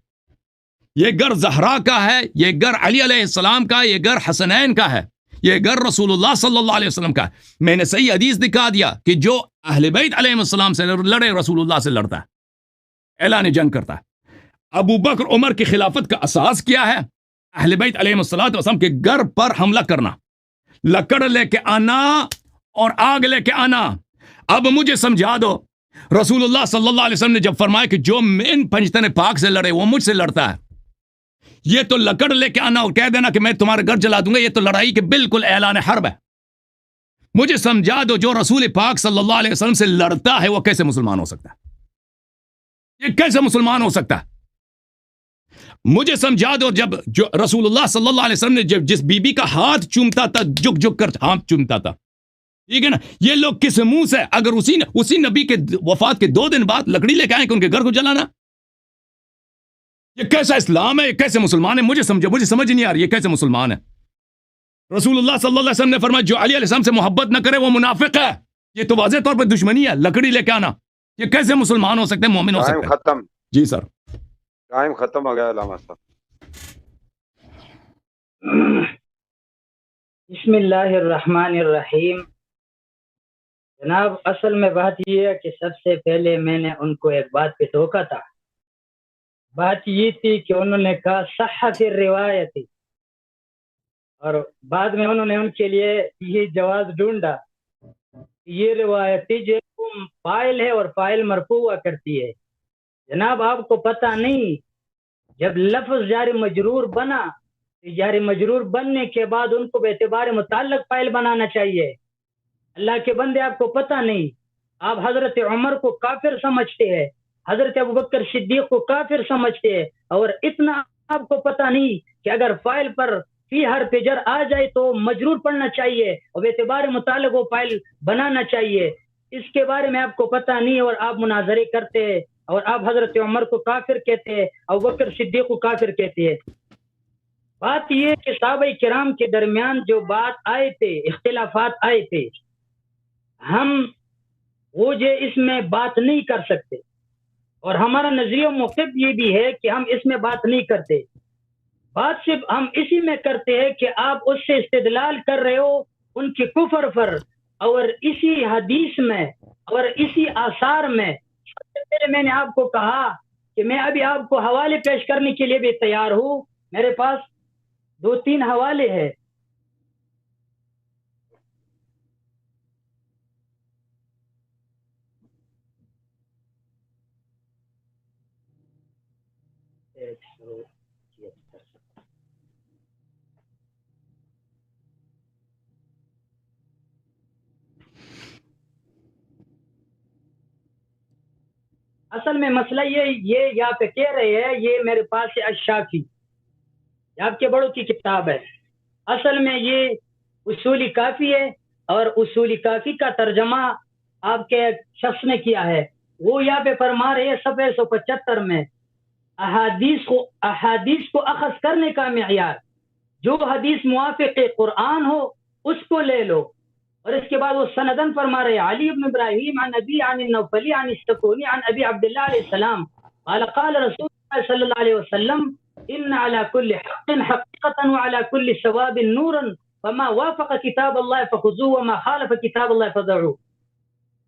یہ گھر زہرا کا ہے, یہ گھر علی علیہ السلام کا, یہ گھر حسنین کا ہے, یہ گھر رسول اللہ صلی اللہ علیہ وسلم کا ہے. میں نے صحیح حدیث دکھا دیا کہ جو اہل بیت علیہ السلام سے لڑے رسول اللہ سے لڑتا ہے, اعلان جنگ کرتا ہے. ابو بکر عمر کی خلافت کا اساس کیا ہے؟ اہل بیت علیہ السلام کے گھر پر حملہ کرنا, لکڑ لے کے آنا اور آگ لے کے آنا. اب مجھے سمجھا دو, رسول اللہ صلی اللہ علیہ وسلم نے جب فرمایا کہ جو ان پنجتن پاک سے لڑے وہ مجھ سے لڑتا ہے, یہ تو لکڑ لے کے آنا اور کہہ دینا کہ میں تمہارا گھر جلا دوں گا, یہ تو لڑائی کے بالکل اعلان حرب ہے. مجھے سمجھا دو جو رسول پاک صلی اللہ علیہ وسلم سے لڑتا ہے وہ کیسے مسلمان ہو سکتا ہے؟ یہ کیسے مسلمان ہو سکتا ہے؟ مجھے سمجھا دو جب جو رسول اللہ صلی اللہ علیہ وسلم نے جب جس بی بی کا ہاتھ چومتا تھا, جھک جھک کر ہاتھ چومتا تھا, ٹھیک ہے نا, یہ لوگ کس منہ سے اگر اسی نبی کے وفات کے 2 دن بعد لکڑی لے کے آئیں کہ ان کے گھر کو جلانا, یہ کیسا اسلام ہے؟ یہ کیسے مسلمان ہے؟ مجھے سمجھ نہیں آ رہی یہ کیسے مسلمان ہے. رسول اللہ صلی اللہ علیہ وسلم نے فرمایا جو علی علیہ السلام سے محبت نہ کرے وہ منافق ہے. یہ تو واضح طور پر دشمنی ہے, لکڑی لے کے آنا. یہ کیسے مسلمان ہو سکتے ہیں, مومن ہو سکتے ہیں؟ ختم. جی سر, ٹائم ختم ہو گیا علامہ صاحب. بسم اللہ الرحمن الرحیم. جناب اصل میں بات یہ ہے کہ سب سے پہلے میں نے ان کو ایک بات پہ ٹوکا تھا. بات یہ تھی کہ انہوں نے کہا صح فی الروایت, اور بعد میں انہوں نے ان کے لیے یہ جواز ڈھونڈا یہ روایتی جو فائل ہے اور فائل مرفوع ہوا کرتی ہے. جناب آپ کو پتہ نہیں, جب لفظ جار مجرور بنا, جار مجرور بننے کے بعد ان کو بے اعتبار متعلق فائل بنانا چاہیے. اللہ کے بندے آپ کو پتہ نہیں, آپ حضرت عمر کو کافر سمجھتے ہیں, حضرت ابوبکر صدیق کو کافر سمجھتے ہیں, اور اتنا آپ کو پتہ نہیں کہ اگر فائل پر فی حرف جر آ جائے تو مجرور پڑھنا چاہیے اور بے اعتبار متعلق وہ فائل بنانا چاہیے. اس کے بارے میں آپ کو پتہ نہیں اور آپ مناظرے کرتے ہیں, اور آپ حضرت عمر کو کافر کہتے ہیں, ابوبکر صدیق کو کافر کہتے ہیں. بات یہ کہ صحابہ کرام کے درمیان جو بات آئے تھے, اختلافات آئے تھے, ہم وہ جو اس میں بات نہیں کر سکتے, اور ہمارا نظریہ موقف یہ بھی ہے کہ ہم اس میں بات نہیں کرتے. بات صرف ہم اسی میں کرتے ہیں کہ آپ اس سے استدلال کر رہے ہو ان کے کفر پر, اور اسی حدیث میں اور اسی آثار میں. سب سے پہلے میں نے آپ کو کہا کہ میں ابھی آپ کو حوالے پیش کرنے کے لیے بھی تیار ہوں, میرے پاس 2-3 حوالے ہیں. اصل میں مسئلہ یہ یہاں پہ کہہ رہے ہیں، یہ میرے پاس ہے الشافی، یہ آپ کے بڑوں کی کتاب ہے۔ اصل میں یہ اصولی کافی ہے، اور اصولی کافی کا ترجمہ آپ کے شخص نے کیا ہے۔ وہ یہاں پہ فرما رہے ہیں صفحہ 175 میں، احادیث کو اخذ کرنے کا معیار جو حدیث موافق قرآن ہو اس کو لے لو۔ اور اس کے بعد وہ سندن فرما رہے علی بن ابراہیم عن نبی عن النوفلی عن السکونی عن ابی عبداللہ علیہ السلام قال قال رسول اللہ صلی اللہ علیہ وسلم ان على كل حق حقیقتا وعلى كل ثواب نورا فما وافق کتاب اللہ فخذوه وما خالف کتاب اللہ فدعوه۔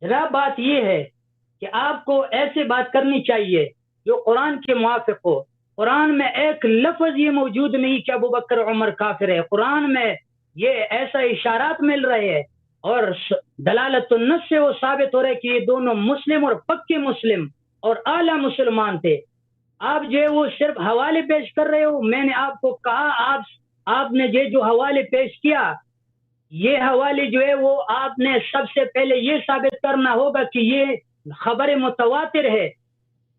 ذرا بات یہ ہے کہ آپ کو ایسے بات کرنی چاہیے جو قرآن کے موافق ہو۔ قرآن میں ایک لفظ یہ موجود نہیں کہ ابو بکر عمر کافر ہے، قرآن میں یہ ایسا اشارات مل رہے ہیں اور دلالت النص سے وہ ثابت ہو رہے کہ یہ دونوں مسلم اور پکے مسلم اور اعلیٰ مسلمان تھے۔ آپ جو ہے وہ صرف حوالے پیش کر رہے ہو۔ میں نے آپ کو کہا آپ نے یہ جو حوالے پیش کیا، یہ حوالے جو ہے وہ آپ نے سب سے پہلے یہ ثابت کرنا ہوگا کہ یہ خبر متواتر ہے،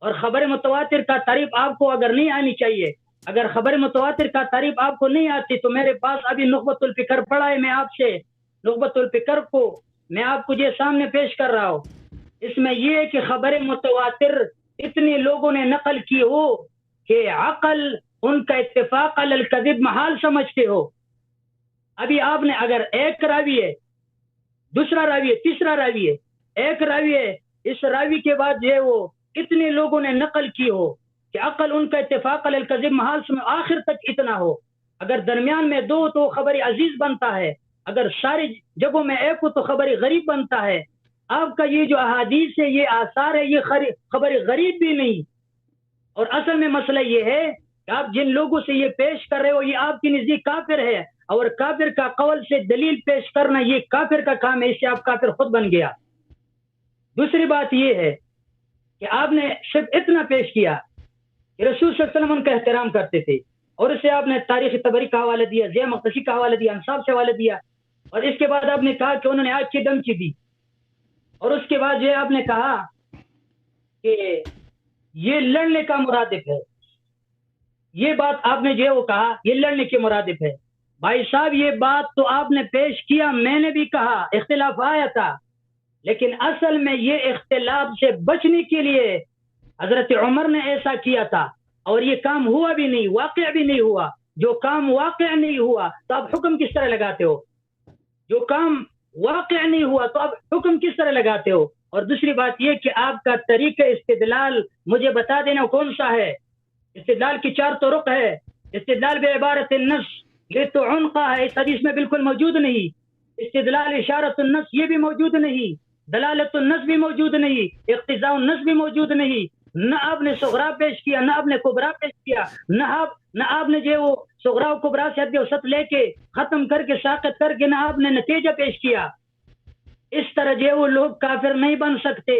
اور خبر متواتر کا تعریف آپ کو اگر نہیں آنی چاہیے، اگر خبر متواتر کا تعریف آپ کو نہیں آتی تو میرے پاس ابھی نخبۃ الفکر پڑا ہے، میں آپ سے نخبۃ الفکر کو میں آپ کو یہ سامنے پیش کر رہا ہوں۔ اس میں یہ ہے کہ خبر متواتر اتنے لوگوں نے نقل کی ہو کہ عقل ان کا اتفاق علی الکذب محال سمجھتے ہو۔ ابھی آپ نے اگر ایک راوی ہے، دوسرا راوی ہے، تیسرا راوی ہے، ایک راوی ہے، اس راوی کے بعد جو ہے وہ اتنے لوگوں نے نقل کی ہو کہ عقل ان کا اتفاق علی الکذب محال سمجھ آخر تک اتنا ہو۔ اگر درمیان میں دو تو خبر عزیز بنتا ہے، اگر ساری جگہوں میں ایک ہو تو خبر غریب بنتا ہے۔ آپ کا یہ جو احادیث ہے، یہ آثار ہے، یہ خبر غریب بھی نہیں۔ اور اصل میں مسئلہ یہ ہے کہ آپ جن لوگوں سے یہ پیش کر رہے ہو یہ آپ کی نزدیک کافر ہے، اور کافر کا قول سے دلیل پیش کرنا یہ کافر کا کام ہے، اس سے آپ کافر خود بن گیا۔ دوسری بات یہ ہے کہ آپ نے صرف اتنا پیش کیا کہ رسول صلی اللہ علیہ وسلم ان کا احترام کرتے تھے، اور اسے آپ نے تاریخ طبری کا حوالہ دیا، ضیاء مقدسی کا حوالہ دیا، انصاف سے حوالہ دیا، اور اس کے بعد آپ نے کہا کہ انہوں نے آگ کی دھمکی دی، اور اس کے بعد یہ آپ نے کہا کہ یہ لڑنے کا مرادف ہے۔ یہ بات آپ نے جو ہے وہ کہا یہ لڑنے کے مرادف ہے۔ بھائی صاحب یہ بات تو آپ نے پیش کیا، میں نے بھی کہا اختلاف آیا تھا، لیکن اصل میں یہ اختلاف سے بچنے کے لیے حضرت عمر نے ایسا کیا تھا، اور یہ کام ہوا بھی نہیں، واقع بھی نہیں ہوا۔ جو کام واقع نہیں ہوا تو آپ حکم کس طرح لگاتے ہو؟ جو کام واقع نہیں ہوا تو آپ حکم کس طرح لگاتے ہو؟ اور دوسری بات یہ کہ آپ کا طریقہ استدلال مجھے بتا دینا کون سا ہے۔ استدلال کی 4 طرق ہے۔ استدلال بعبارت النص، یہ تو عنقہ ہے، اس حدیث میں بالکل موجود نہیں۔ استدلال اشارت النص، یہ بھی موجود نہیں۔ دلالت النص بھی موجود نہیں، اقتضاء النص بھی موجود نہیں۔ نہ آپ نے صغرا پیش کیا، نہ آپ نے کبرا پیش کیا، نہ آپ نے جو صغرا و کبرا سے حد وسط لے کے ختم کر کے ساقط کر کے نہ آپ نے نتیجہ پیش کیا۔ اس طرح جو وہ لوگ کافر نہیں بن سکتے۔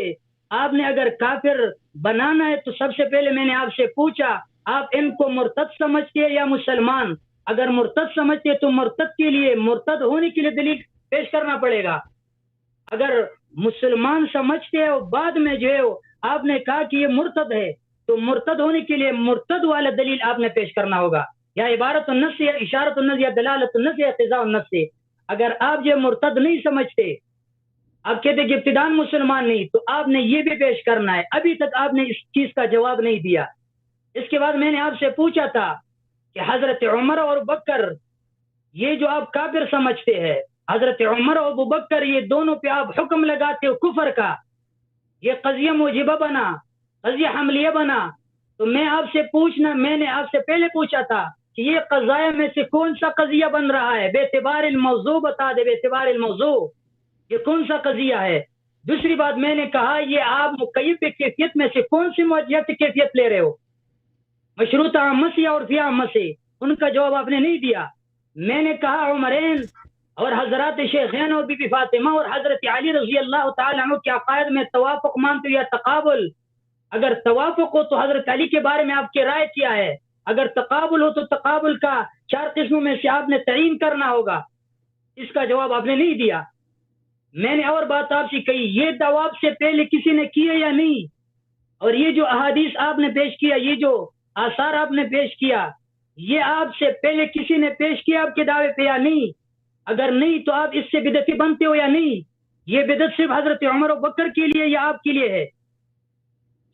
آپ نے اگر کافر بنانا ہے تو سب سے پہلے میں نے آپ سے پوچھا آپ ان کو مرتد سمجھتے ہیں یا مسلمان؟ اگر مرتد سمجھتے تو مرتد کے لیے، مرتد ہونے کے لیے دلیل پیش کرنا پڑے گا۔ اگر مسلمان سمجھتے ہیں اور بعد میں جو ہے آپ نے کہا کہ یہ مرتد ہے تو مرتد ہونے کے لیے مرتد والا دلیل آپ نے پیش کرنا ہوگا، یا عبارت النص یا اشارت النص یا دلالت النص یا اقتضاء النص سے۔ اگر آپ یہ مرتد نہیں سمجھتے، آپ کہتے کہ ابتداء مسلمان نہیں، تو آپ نے یہ بھی پیش کرنا ہے۔ ابھی تک آپ نے اس چیز کا جواب نہیں دیا۔ اس کے بعد میں نے آپ سے پوچھا تھا کہ حضرت عمر اور بکر یہ جو آپ کافر سمجھتے ہیں، حضرت عمر اور ابو بکر یہ دونوں پہ آپ حکم لگاتے ہو کفر کا، یہ قضیہ موجبہ بنا، قضیہ حملیہ بنا، تو میں نے آپ سے پہلے پوچھا تھا کہ یہ قضایا میں سے کون سا قضیہ بن رہا ہے، بے اعتبار الموضوع بتا دے، بے اعتبار الموضوع یہ کون سا قضیہ ہے۔ دوسری بات میں نے کہا یہ آپ مقیب کیفیت میں سے کون سی معجزت کیفیت لے رہے ہو، مشروطہ عامہ یا عرفیہ عامہ سے؟ ان کا جواب آپ نے نہیں دیا۔ میں نے کہا عمرین اور حضرات شیخین اور بی بی فاطمہ اور حضرت علی رضی اللہ تعالی عنہ کے عقائد میں توافق مانتے یا تقابل؟ اگر توافق ہو تو حضرت علی کے بارے میں آپ کی رائے کیا ہے؟ اگر تقابل ہو تو تقابل کا 4 قسموں میں سے آپ نے تعین کرنا ہوگا۔ اس کا جواب آپ نے نہیں دیا۔ میں نے اور بات آپ سے کہی، یہ جواب سے پہلے کسی نے کیے یا نہیں؟ اور یہ جو احادیث آپ نے پیش کیا، یہ جو آثار آپ نے پیش کیا، یہ آپ سے پہلے کسی نے پیش کیا آپ کے دعوے پہ یا نہیں؟ اگر نہیں تو آپ اس سے بدعتی بنتے ہو یا نہیں؟ یہ بدعت صرف حضرت عمر و بکر کے لیے یا آپ کے لیے ہے؟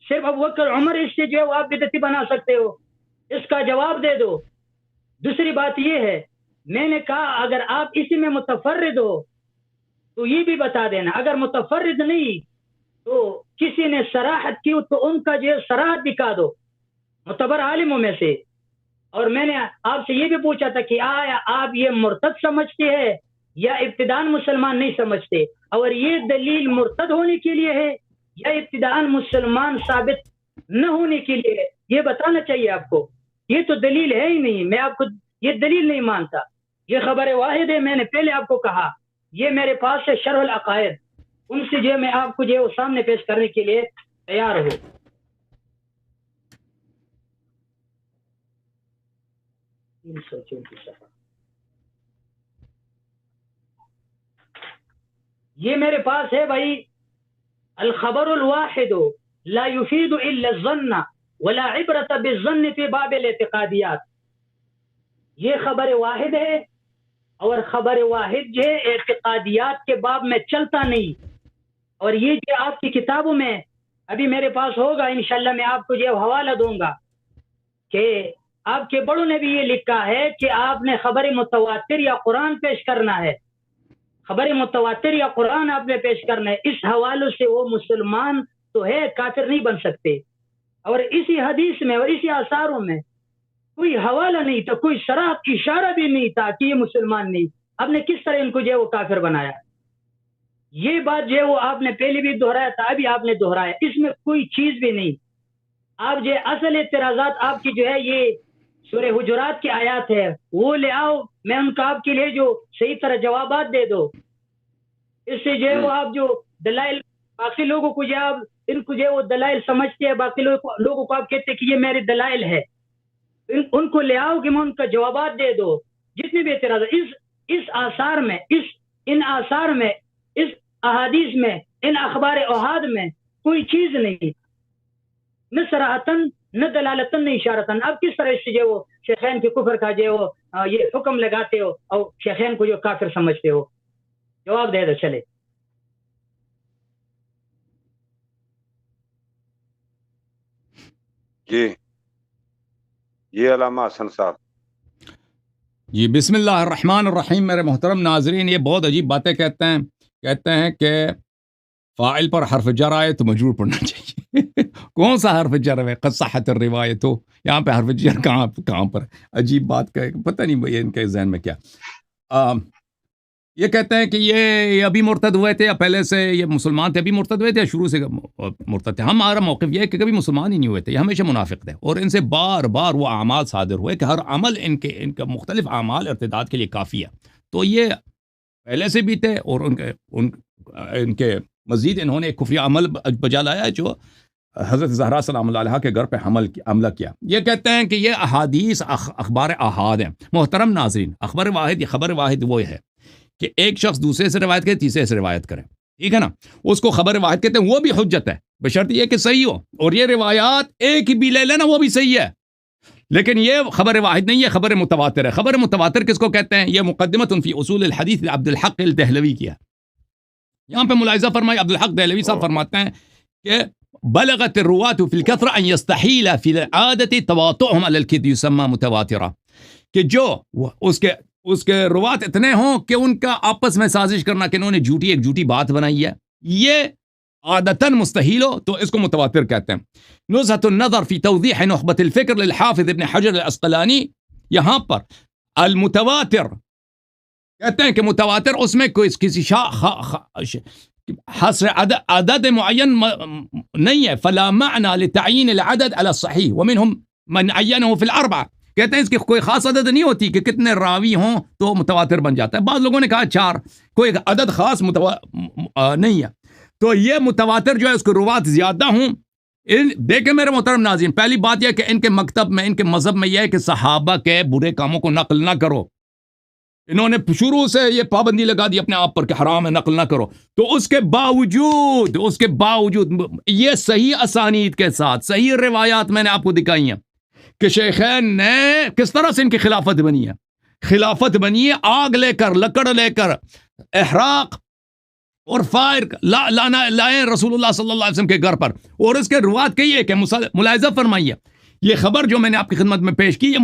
صرف ابو بکر عمر اس سے جو ہے وہ آپ بدعتی بنا سکتے ہو؟ اس کا جواب دے دو۔ دوسری بات یہ ہے، میں نے کہا اگر آپ اسی میں متفرد ہو تو یہ بھی بتا دینا، اگر متفرد نہیں تو کسی نے صراحت کی تو ان کا جو ہے صراحت دکھا دو معتبر عالموں میں سے۔ اور میں نے آپ سے یہ بھی پوچھا تھا کہ آیا آپ یہ مرتد سمجھتے ہیں یا ابتداءً مسلمان نہیں سمجھتے، اور یہ دلیل مرتد ہونے کے لیے ہے یا ابتداءً مسلمان ثابت نہ ہونے کے لیے ہے؟ یہ بتانا چاہیے آپ کو۔ یہ تو دلیل ہے ہی نہیں، میں آپ کو یہ دلیل نہیں مانتا، یہ خبر واحد ہے۔ میں نے پہلے آپ کو کہا یہ میرے پاس ہے شرح العقائد، ان سے جو میں آپ کو جو ہے سامنے پیش کرنے کے لیے تیار ہوں۔ 334 صفحہ یہ میرے پاس ہے بھائی۔ الخبر الواحد لا يفيد الا الظن ولا عبرة بالظن في باب الاعتقادیات۔ یہ خبر واحد ہے، اور خبر واحد جو ہے اعتقادیات کے باب میں چلتا نہیں۔ اور یہ جو آپ کی کتابوں میں ابھی میرے پاس ہوگا انشاءاللہ، میں آپ کو جو حوالہ دوں گا کہ آپ کے بڑوں نے بھی یہ لکھا ہے کہ آپ نے خبر متواتر یا قرآن پیش کرنا ہے، خبر متواتر یا قرآن آپ نے پیش کرنا ہے۔ اس حوالے سے وہ مسلمان تو ہے، کافر نہیں بن سکتے۔ اور اسی حدیث میں اور اسی آثاروں میں کوئی حوالہ نہیں تھا، کوئی صراحت اشارہ بھی نہیں تھا کہ یہ مسلمان نہیں۔ آپ نے کس طرح ان کو جو ہے وہ کافر بنایا؟ یہ بات جو ہے وہ آپ نے پہلے بھی دہرایا تھا، ابھی آپ نے دہرایا، اس میں کوئی چیز بھی نہیں۔ آپ جو اصل اعتراضات آپ کی جو ہے یہ سورہ حجرات کی آیات ہے، وہ لے آؤ، میں ان کا آپ کے لیے جو صحیح طرح جوابات دے دو۔ اس سے جو ہے وہ آپ جو دلائل باقی لوگوں کو جو آپ ان کو جو ہے وہ دلائل سمجھتے ہیں، باقی لوگوں کو آپ کہتے ہیں کہ یہ میرے دلائل ہے، ان کو لے آؤ کہ میں ان کا جوابات دے دو۔ جتنے بھی اعتراض اس آثار میں، ان آثار میں، اس احادیث میں، ان اخبار احاد میں کوئی چیز نہیں، نہ صراحتاً نہ دلالتاً نہ اشارتاً۔ اب کس طرح سے جو وہ شیخین کے کفر کا جو وہ یہ حکم لگاتے ہو اور شیخین کو جو کافر سمجھتے ہو؟ جواب دے دو چلے۔ جی یہ علامہ حسن صاحب۔ جی بسم اللہ الرحمن الرحیم۔ میرے محترم ناظرین، یہ بہت عجیب باتیں کہتے ہیں کہ فاعل پر حرف جر آئے تو مجرور پڑھنا چاہیے۔ کون سا حرف جر ہے؟ قد صحت الروایت ہو، یہاں پہ حرف جر کہاں پر؟ عجیب بات کا پتہ نہیں یہ ان کے ذہن میں کیا۔ یہ کہتے ہیں کہ یہ ابھی مرتد ہوئے تھے یا پہلے سے یہ مسلمان تھے، ابھی مرتد ہوئے تھے یا شروع سے مرتد تھے؟ ہمارا موقف یہ ہے کہ کبھی مسلمان ہی نہیں ہوئے تھے، یہ ہمیشہ منافق تھے، اور ان سے بار بار وہ اعمال صادر ہوئے کہ ہر عمل ان کا مختلف اعمال ارتداد کے لیے کافی ہے۔ تو یہ پہلے سے بھی تھے، اور ان کے مزید انہوں نے ایک کفری عمل بجا لایا جو حضرت زہرا سلام اللہ علیہ کے گھر پہ حملہ کیا۔ یہ کہتے ہیں کہ یہ احادیث اخبار احاد ہیں۔ محترم ناظرین، اخبار واحد یہ خبر واحد وہ ہے کہ ایک شخص دوسرے سے روایت کرے، تیسرے سے روایت کرے، ٹھیک ہے نا، اس کو خبر واحد کہتے ہیں۔ وہ بھی حجت ہے بشرط یہ کہ صحیح ہو، اور یہ روایات ایک ہی بھی لے لینا وہ بھی صحیح ہے، لیکن یہ خبر واحد نہیں ہے، خبر متواتر ہے۔ خبر متواتر کس کو کہتے ہیں؟ یہ مقدمۃ فی اصول الحدیث عبد الحق الدہلوی کیا۔ یہاں پہ ملاحظہ فرمائے، عبد الحق دہلوی صاحب فرماتے ہیں کہ بلغت الروات فی الکثرہ ان یستحیل فی العادۃ تواطؤہم علی الکذب یسمى متواترہ، کہ جو اس کے روات اتنے ہوں کہ ان کا آپس میں سازش کرنا کہ انہوں نے ایک جھوٹی بات بنائی ہے، یہ عادتاً مستحیل ہو تو اس کو متواتر کہتے ہیں۔ نزہۃ النظر فی توضیح نخبۃ الفکر للحافظ ابن حجر العسقلانی، یہاں پر المتواتر کہتے ہیں کہ متواتر اس میں کوئی کسی حصر عدد معین نہیں ہے، فلا معنی لتعیین العدد علی الصحیح ومنہم من عینہ فی الاربعہ، کہتے ہیں اس کی کوئی خاص عدد نہیں ہوتی کہ کتنے راوی ہوں تو متواتر بن جاتا ہے۔ بعض لوگوں نے کہا 4، کوئی عدد خاص نہیں ہے۔ تو یہ متواتر جو ہے اس کو روات زیادہ ہوں۔ دیکھیں میرے محترم ناظرین، پہلی بات یہ کہ ان کے مکتب میں، ان کے مذہب میں یہ ہے کہ صحابہ کے برے کاموں کو نقل نہ کرو، انہوں نے شروع سے یہ پابندی لگا دی اپنے آپ پر کہ حرام ہے، نقل نہ کرو، تو اس کے باوجود یہ صحیح اسانید کے ساتھ صحیح روایات میں نے آپ کو دکھائی ہیں کہ شیخین نے کس طرح سے ان کی خلافت بنی ہے، آگ لے کر، لکڑ لے کر، احراق اور فائر لائے رسول اللہ صلی اللہ علیہ وسلم کے گھر پر، اور اس کے روایت کہی ہے کہ ملاحظہ فرمائیے، یہ خبر جو میں نے آپ کی خدمت میں پیش کی یہ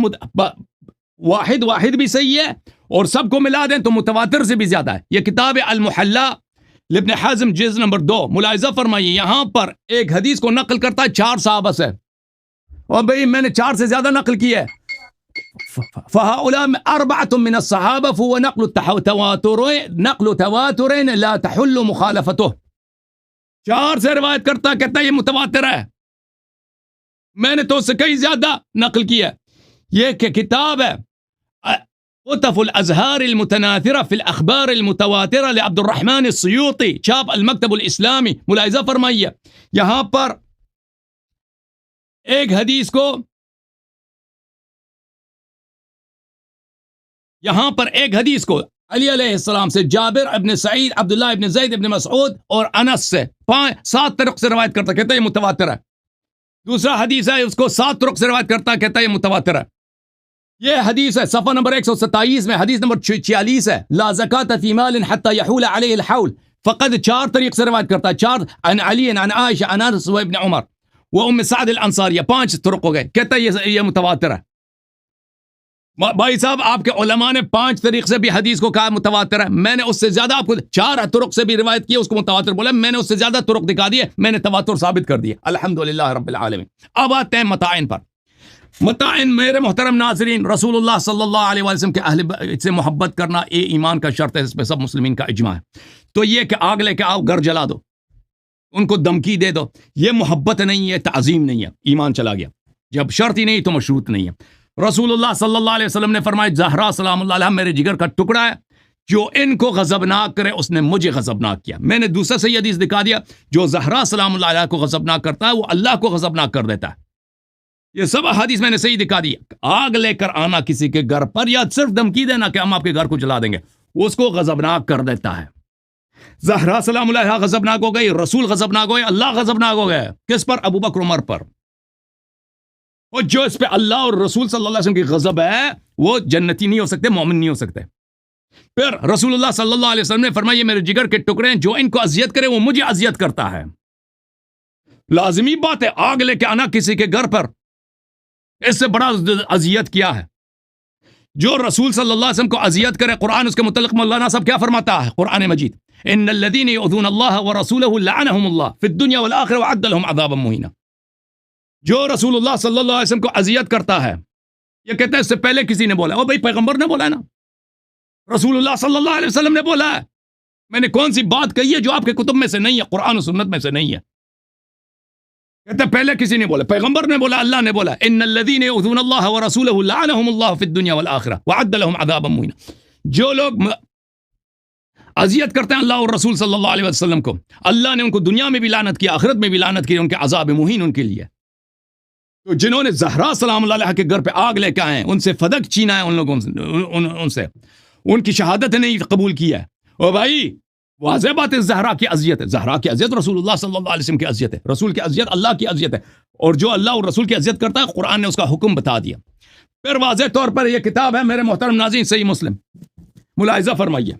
واحد بھی صحیح ہے، اور سب کو ملا دیں تو متواتر سے بھی زیادہ ہے۔ یہ کتاب المحلہ لابن حزم جز نمبر 2، ملاحظہ فرمائیے، یہاں پر ایک حدیث کو نقل کرتا ہے 4 صحابہ سے، اور بھئی میں نے 4 سے زیادہ نقل کی ہے، فهؤلاء 4 من الصحابة فهو نقل تواتر لا تحل مخالفته، 4 سے روایت کرتا کہتا ہے یہ متواتر ہے، میں نے تو اس سے کئی زیادہ نقل کی ہے۔ یہ کہ کتاب ہے قطف الازہار المتناثرہ فی الاخبار المتواترہ لعبد الرحمن السیوطی، چھاپ المکتب الاسلامی، ملاحظہ فرمائیے یہاں پر ایک حدیث کو علی علیہ السلام سے، جابر ابن سعید، عبداللہ ابن زید ابن مسعود اور انس سے 7 طرق سے روایت کرتا کہتا ہے یہ متواتر ہے۔ دوسرا حدیث ہے اس کو 7 طرق سے روایت کرتا کہتا ہے یہ متواتر ہے۔ یہ حدیث ہے صفحہ نمبر 127 میں، حدیث نمبر 46 ہے، لا زکاة فی مال حتی یحول علیہ الحول، فقط 4 طریق سے روایت کرتا ہے، 4 عن علی عن عائشہ عن انس و ابن عمر و ام سعد الانصاریہ، 5 طرق ہو گئے، کہتا ہے یہ متواتر ہے۔ بھائی صاحب آپ کے علماء نے 5 طریق سے بھی حدیث کو کہا متواتر ہے، میں نے اس سے زیادہ آپ کو 4 طرق سے بھی روایت کی، اس کو متواتر بولا، میں نے اس سے زیادہ طرق دکھا دیے، میں نے تواتر ثابت کر دیا، الحمدللہ رب العالمین۔ اب آتے ہیں متائن پر۔ متائن میرے محترم ناظرین، رسول اللہ صلی اللہ علیہ وسلم کے اہل بیت سے محبت کرنا یہ ایمان کا شرط ہے، اس پہ سب مسلمین کا اجماع ہے۔ تو یہ کہ آگ لے کے آؤ، گھر جلا دو، ان کو دھمکی دے دو، یہ محبت نہیں ہے، تعظیم نہیں ہے، ایمان چلا گیا۔ جب شرط ہی نہیں تو مشروط نہیں ہے۔ رسول اللہ صلی اللہ علیہ وسلم نے فرمایا زہرا سلام اللہ علیہ میرے جگر کا ٹکڑا ہے، جو ان کو غضبناک کرے اس نے مجھے غضبناک کیا۔ میں نے دوسرا صحیح حدیث دکھا دیا، جو زہرا سلام اللہ علیہ کو غضبناک کرتا ہے وہ اللہ کو غضبناک کر دیتا ہے۔ یہ سب حدیث میں نے صحیح دکھا دی۔ آگ لے کر آنا کسی کے گھر پر یا صرف دھمکی دینا کہ ہم آپ کے گھر کو جلا دیں گے، وہ اس کو غضبناک کر دیتا ہے۔ زہرا سلام اللہ غضبناک ہو گئی، رسول غضبناک ہو گئے، اللہ غضبناک ہو گئے، کس پر؟ ابو بکر عمر پر۔ اور جو اس پہ اللہ اور رسول صلی اللہ علیہ وسلم کی غضب ہے وہ جنتی نہیں ہو سکتے، مومن نہیں ہو سکتے۔ پھر رسول اللہ صلی اللہ علیہ وسلم نے فرمایا یہ میرے جگر کے ٹکڑے ہیں، جو ان کو اذیت کرے وہ مجھے اذیت کرتا ہے۔ لازمی بات ہے آگ لے کے آنا کسی کے گھر پر، اس سے بڑا اذیت کیا ہے؟ جو رسول صلی اللہ علیہ وسلم کو اذیت کرے، قرآن اس کے متعلق مولانا صاحب کیا فرماتا ہے قرآن مجید؟ ان الذین یؤذون اللہ ورسولہ لعنہم اللہ فی الدنیا والآخرہ وعد لهم عذابا مہینا۔ جو رسول اللہ صلی اللہ علیہ وسلم کو اذیت کرتا ہے، یہ کہتا ہے اس سے پہلے کسی نے بولا، او بھائی پیغمبر نے بولا ہے نا، رسول اللہ صلی اللہ علیہ وسلم نے بولا ہے، میں نے کون سی بات کہی ہے جو آپ کے کتب میں سے نہیں ہے، قرآن و سنت میں سے نہیں ہے؟ کہتا ہے پہلے کسی نے بولا، پیغمبر نے بولا، اللہ نے بولا، ان الذین یؤذون اللہ ورسولہ لعنہم اللہ فی الدنیا والآخرہ وعد لهم عذابا مہینا۔ جو لوگ اذیت کرتے ہیں اللہ اور رسول صلی اللہ علیہ وسلم کو، اللہ نے ان کو دنیا میں بھی لعنت کی، آخرت میں بھی لعنت کی، ان کے عذاب مہین ان کے لیے۔ تو جنہوں نے زہرا سلام اللہ علیہ کے گھر پہ آگ لے کے آئے ہیں، ان سے فدق چھینا ہے، ان لوگوں سے ان کی شہادت نہیں قبول کی ہے۔ او بھائی واضح بات ہے، زہرا کی اذیت ہے، زہرا کی اذیت رسول اللہ صلی اللہ علیہ وسلم کی اذیت ہے، رسول کی اذیت اللہ کی اذیت ہے، اور جو اللہ اور رسول کی اذیت کرتا ہے قرآن نے اس کا حکم بتا دیا۔ پھر واضح طور پر یہ کتاب ہے میرے محترم ناظرین صحیح مسلم، ملاحظہ فرمائیے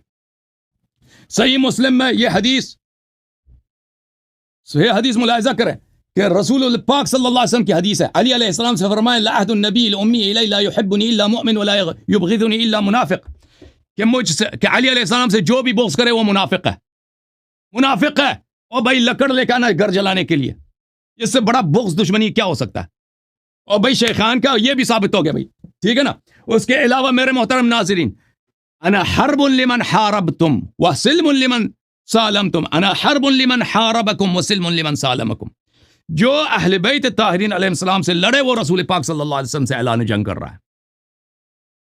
صحیح مسلم میں یہ حدیث ملاحظہ کریں کہ رسول پاک صلی اللہ علیہ وسلم کی حدیث ہے، علی علیہ السلام سے فرمایا لعہد النبی الامی الی لا یحبنی الا مؤمن ولا یبغضنی الا منافق، کہ مجھ سے، کہ علی علیہ السلام سے جو بھی بغض کرے وہ منافق ہے، منافق ہے۔ اور بھائی لکڑ لے کے آنا ہے گھر جلانے کے لیے، اس سے بڑا بغض دشمنی کیا ہو سکتا ہے؟ اور بھائی شیخان کا یہ بھی ثابت ہو گیا بھائی، ٹھیک ہے نا۔ اس کے علاوہ میرے محترم ناظرین، انا حرب لمن حاربتم وسلم لمن سالمتم، انا حرب لمن حاربکم وسلم لمن سالمکم۔ جو اہل بیت طاہرین علیہ السلام سے لڑے وہ رسول پاک صلی اللہ علیہ وسلم سے اعلان جنگ کر رہا ہے۔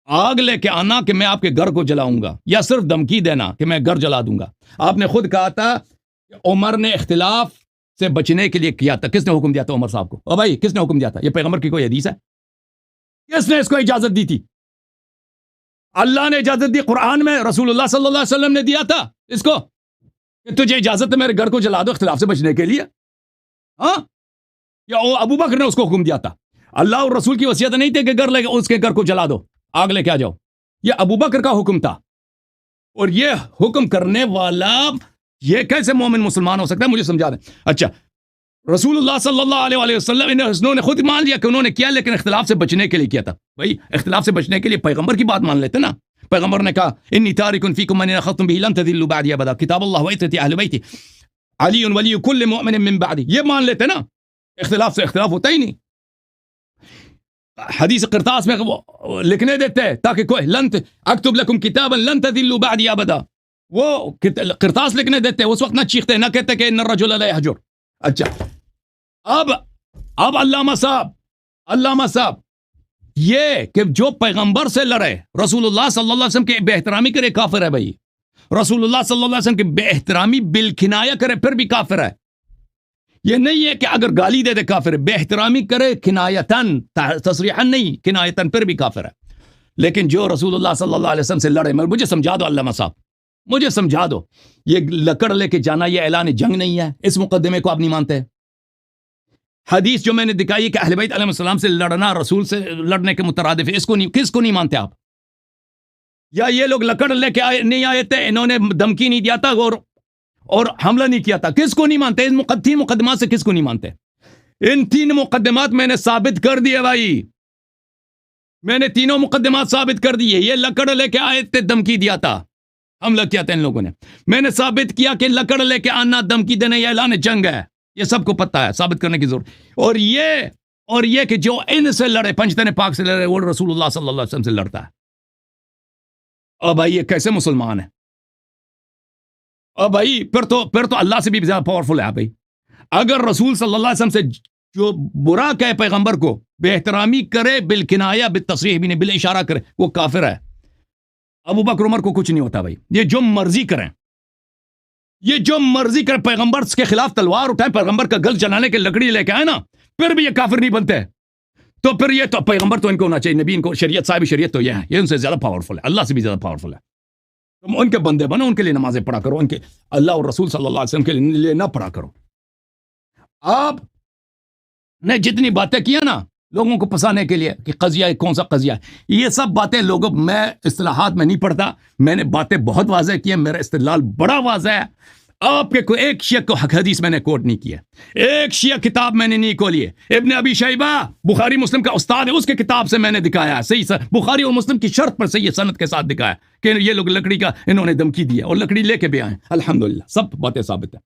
آگ لے کے آنا کہ میں آپ کے گھر کو جلاؤں گا، یا صرف دھمکی دینا کہ میں گھر جلا دوں گا۔ آپ نے خود کہا تھا کہ عمر نے اختلاف سے بچنے کے لیے کیا تھا، کس نے حکم دیا تھا عمر صاحب کو؟ او بھائی کس نے حکم دیا تھا؟ یہ پیغمبر کی کوئی حدیث ہے؟ کس نے اس کو اجازت دی تھی؟ اللہ نے اجازت دی قرآن میں، رسول اللہ صلی اللہ علیہ وسلم نے دیا تھا اس کو کہ تجھے اجازت ہے میرے گھر کو جلا دو اختلاف سے بچنے کے لیے؟ ہاں، یا ابو بکر نے اس کو حکم دیا تھا؟ اللہ اور رسول کی وصیت نہیں تھی کہ گھر لے کے اس کے گھر کو جلا دو، آگ لے کے آ جاؤ. یہ ابو بکر کا حکم تھا. اور یہ حکم کرنے والا یہ کیسے مومن مسلمان ہو سکتا ہے؟ مجھے سمجھا دیں. اچھا، رسول اللہ صلی اللہ علیہ وآلہ وسلم انہوں نے خود مان لیا کہ انہوں نے کیا، لیکن اختلاف سے بچنے کے لیے کیا تھا. بھائی اختلاف سے بچنے کے لیے پیغمبر کی بات مان لیتے نا. پیغمبر نے کہا انی تارک فیکم من اخذتم به لن تضلوا بعدی ابدا، کتاب اللہ و عترتی اہل بیتی علی ولی کل مؤمن من بعدی. یہ مان لیتے نا، اختلاف سے اختلاف ہوتا ہی نہیں. حدیث قرطاس میں لکھنے دیتے ہیں تاکہ کوئی لن اکتب لکم کتابا لن تضلوا بعدی ابدا، وہ قرطاس لکھنے دیتے ہیں. اس وقت نہ چیختے نہ کہتے کہ ان الرجل لا یحجر. اچھا، اب علامہ صاحب یہ کہ جو پیغمبر سے لڑے، رسول اللہ صلی اللہ علیہ وسلم کی بے احترامی کرے، کافر ہے. بھائی رسول اللہ صلی اللہ علیہ وسلم کی بے احترامی بالکنایہ کرے پھر بھی کافر ہے. یہ نہیں ہے کہ اگر گالی دے دے کافر ہے، بے احترامی کرے کنایتن، تصریحاً نہیں، کنایتن پھر بھی کافر ہے. لیکن جو رسول اللہ صلی اللہ علیہ وسلم سے لڑے، مجھے سمجھا دو علامہ صاحب، مجھے سمجھا دو. یہ لکڑ لے کے جانا یہ اعلان جنگ نہیں ہے. اس مقدمے کو آپ نہیں مانتے. حدیث جو میں نے دکھائی کہ اہل بیت علیہ السلام سے لڑنا رسول سے لڑنے کے مترادف ہے، اس کو نہیں، کس کو نہیں مانتے آپ؟ یا یہ لوگ لکڑ لے کے نہیں آئے تھے، انہوں نے دھمکی نہیں دیا تھا اور حملہ نہیں کیا تھا، کس کو نہیں مانتے؟ ان تین مقدمات سے کس کو نہیں مانتے؟ ان تین مقدمات میں نے ثابت کر دیے بھائی، میں نے تینوں مقدمات ثابت کر دیے. یہ لکڑ لے کے آئے تھے، دھمکی دیا تھا، حملہ کیا تھا ان لوگوں نے. میں نے ثابت کیا کہ لکڑ لے کے آنا، دھمکی دینا یہ اعلان جنگ ہے. یہ سب کو پتہ ہے، ثابت کرنے کی ضرورت. اور یہ کہ جو ان سے لڑے، پنجتن پاک سے لڑے، وہ رسول اللہ صلی اللہ علیہ وسلم سے لڑتا ہے. اور بھائی یہ کیسے مسلمان ہے؟ اور بھائی پھر تو اللہ سے بھی زیادہ پاورفل ہے. بھائی اگر رسول صلی اللہ علیہ وسلم سے جو برا کہے، پیغمبر کو بے احترامی کرے، بالکنایہ بالتصریح بھی نہیں، بالاشارہ کرے، وہ کافر ہے. ابو بکر عمر کو کچھ نہیں ہوتا. بھائی یہ جو مرضی کریں، یہ جو مرضی کریں، پیغمبر کے خلاف تلوار اٹھائیں، پیغمبر کا گل جلانے کے لکڑی لے کے آئے نا، پھر بھی یہ کافر نہیں بنتے. تو پھر یہ تو پیغمبر تو ان کو ہونا چاہیے، نبی ان کو، شریعت صاحب شریعت تو یہ ہے، یہ ان سے زیادہ پاورفل ہے، اللہ سے بھی زیادہ پاورفل ہے. تم ان کے بندے بنو، ان کے لیے نمازیں پڑھا کرو، ان کے اللہ اور رسول صلی اللہ علیہ وسلم کے لیے نہ پڑھا کرو. آپ نے جتنی باتیں کیا نا لوگوں کو پسانے کے لیے کہ قضیہ کون سا قضیہ ہے، یہ سب باتیں لوگوں، میں اصطلاحات میں نہیں پڑھتا، میں نے باتیں بہت واضح کی ہیں، میرا استدلال بڑا واضح ہے. آپ کے کوئی ایک شیعہ کو حدیث میں نے کوٹ نہیں کیا، ایک شیعہ کتاب میں نے نہیں کھولی ہے. ابن ابی شیبہ بخاری مسلم کا استاد ہے، اس کے کتاب سے میں نے دکھایا صحیح بخاری اور مسلم کی شرط پر صحیح سند کے ساتھ دکھایا کہ یہ لوگ لکڑی کا انہوں نے دھمکی دیا اور لکڑی لے کے بھی آئے. الحمدللہ سب باتیں ثابت ہیں.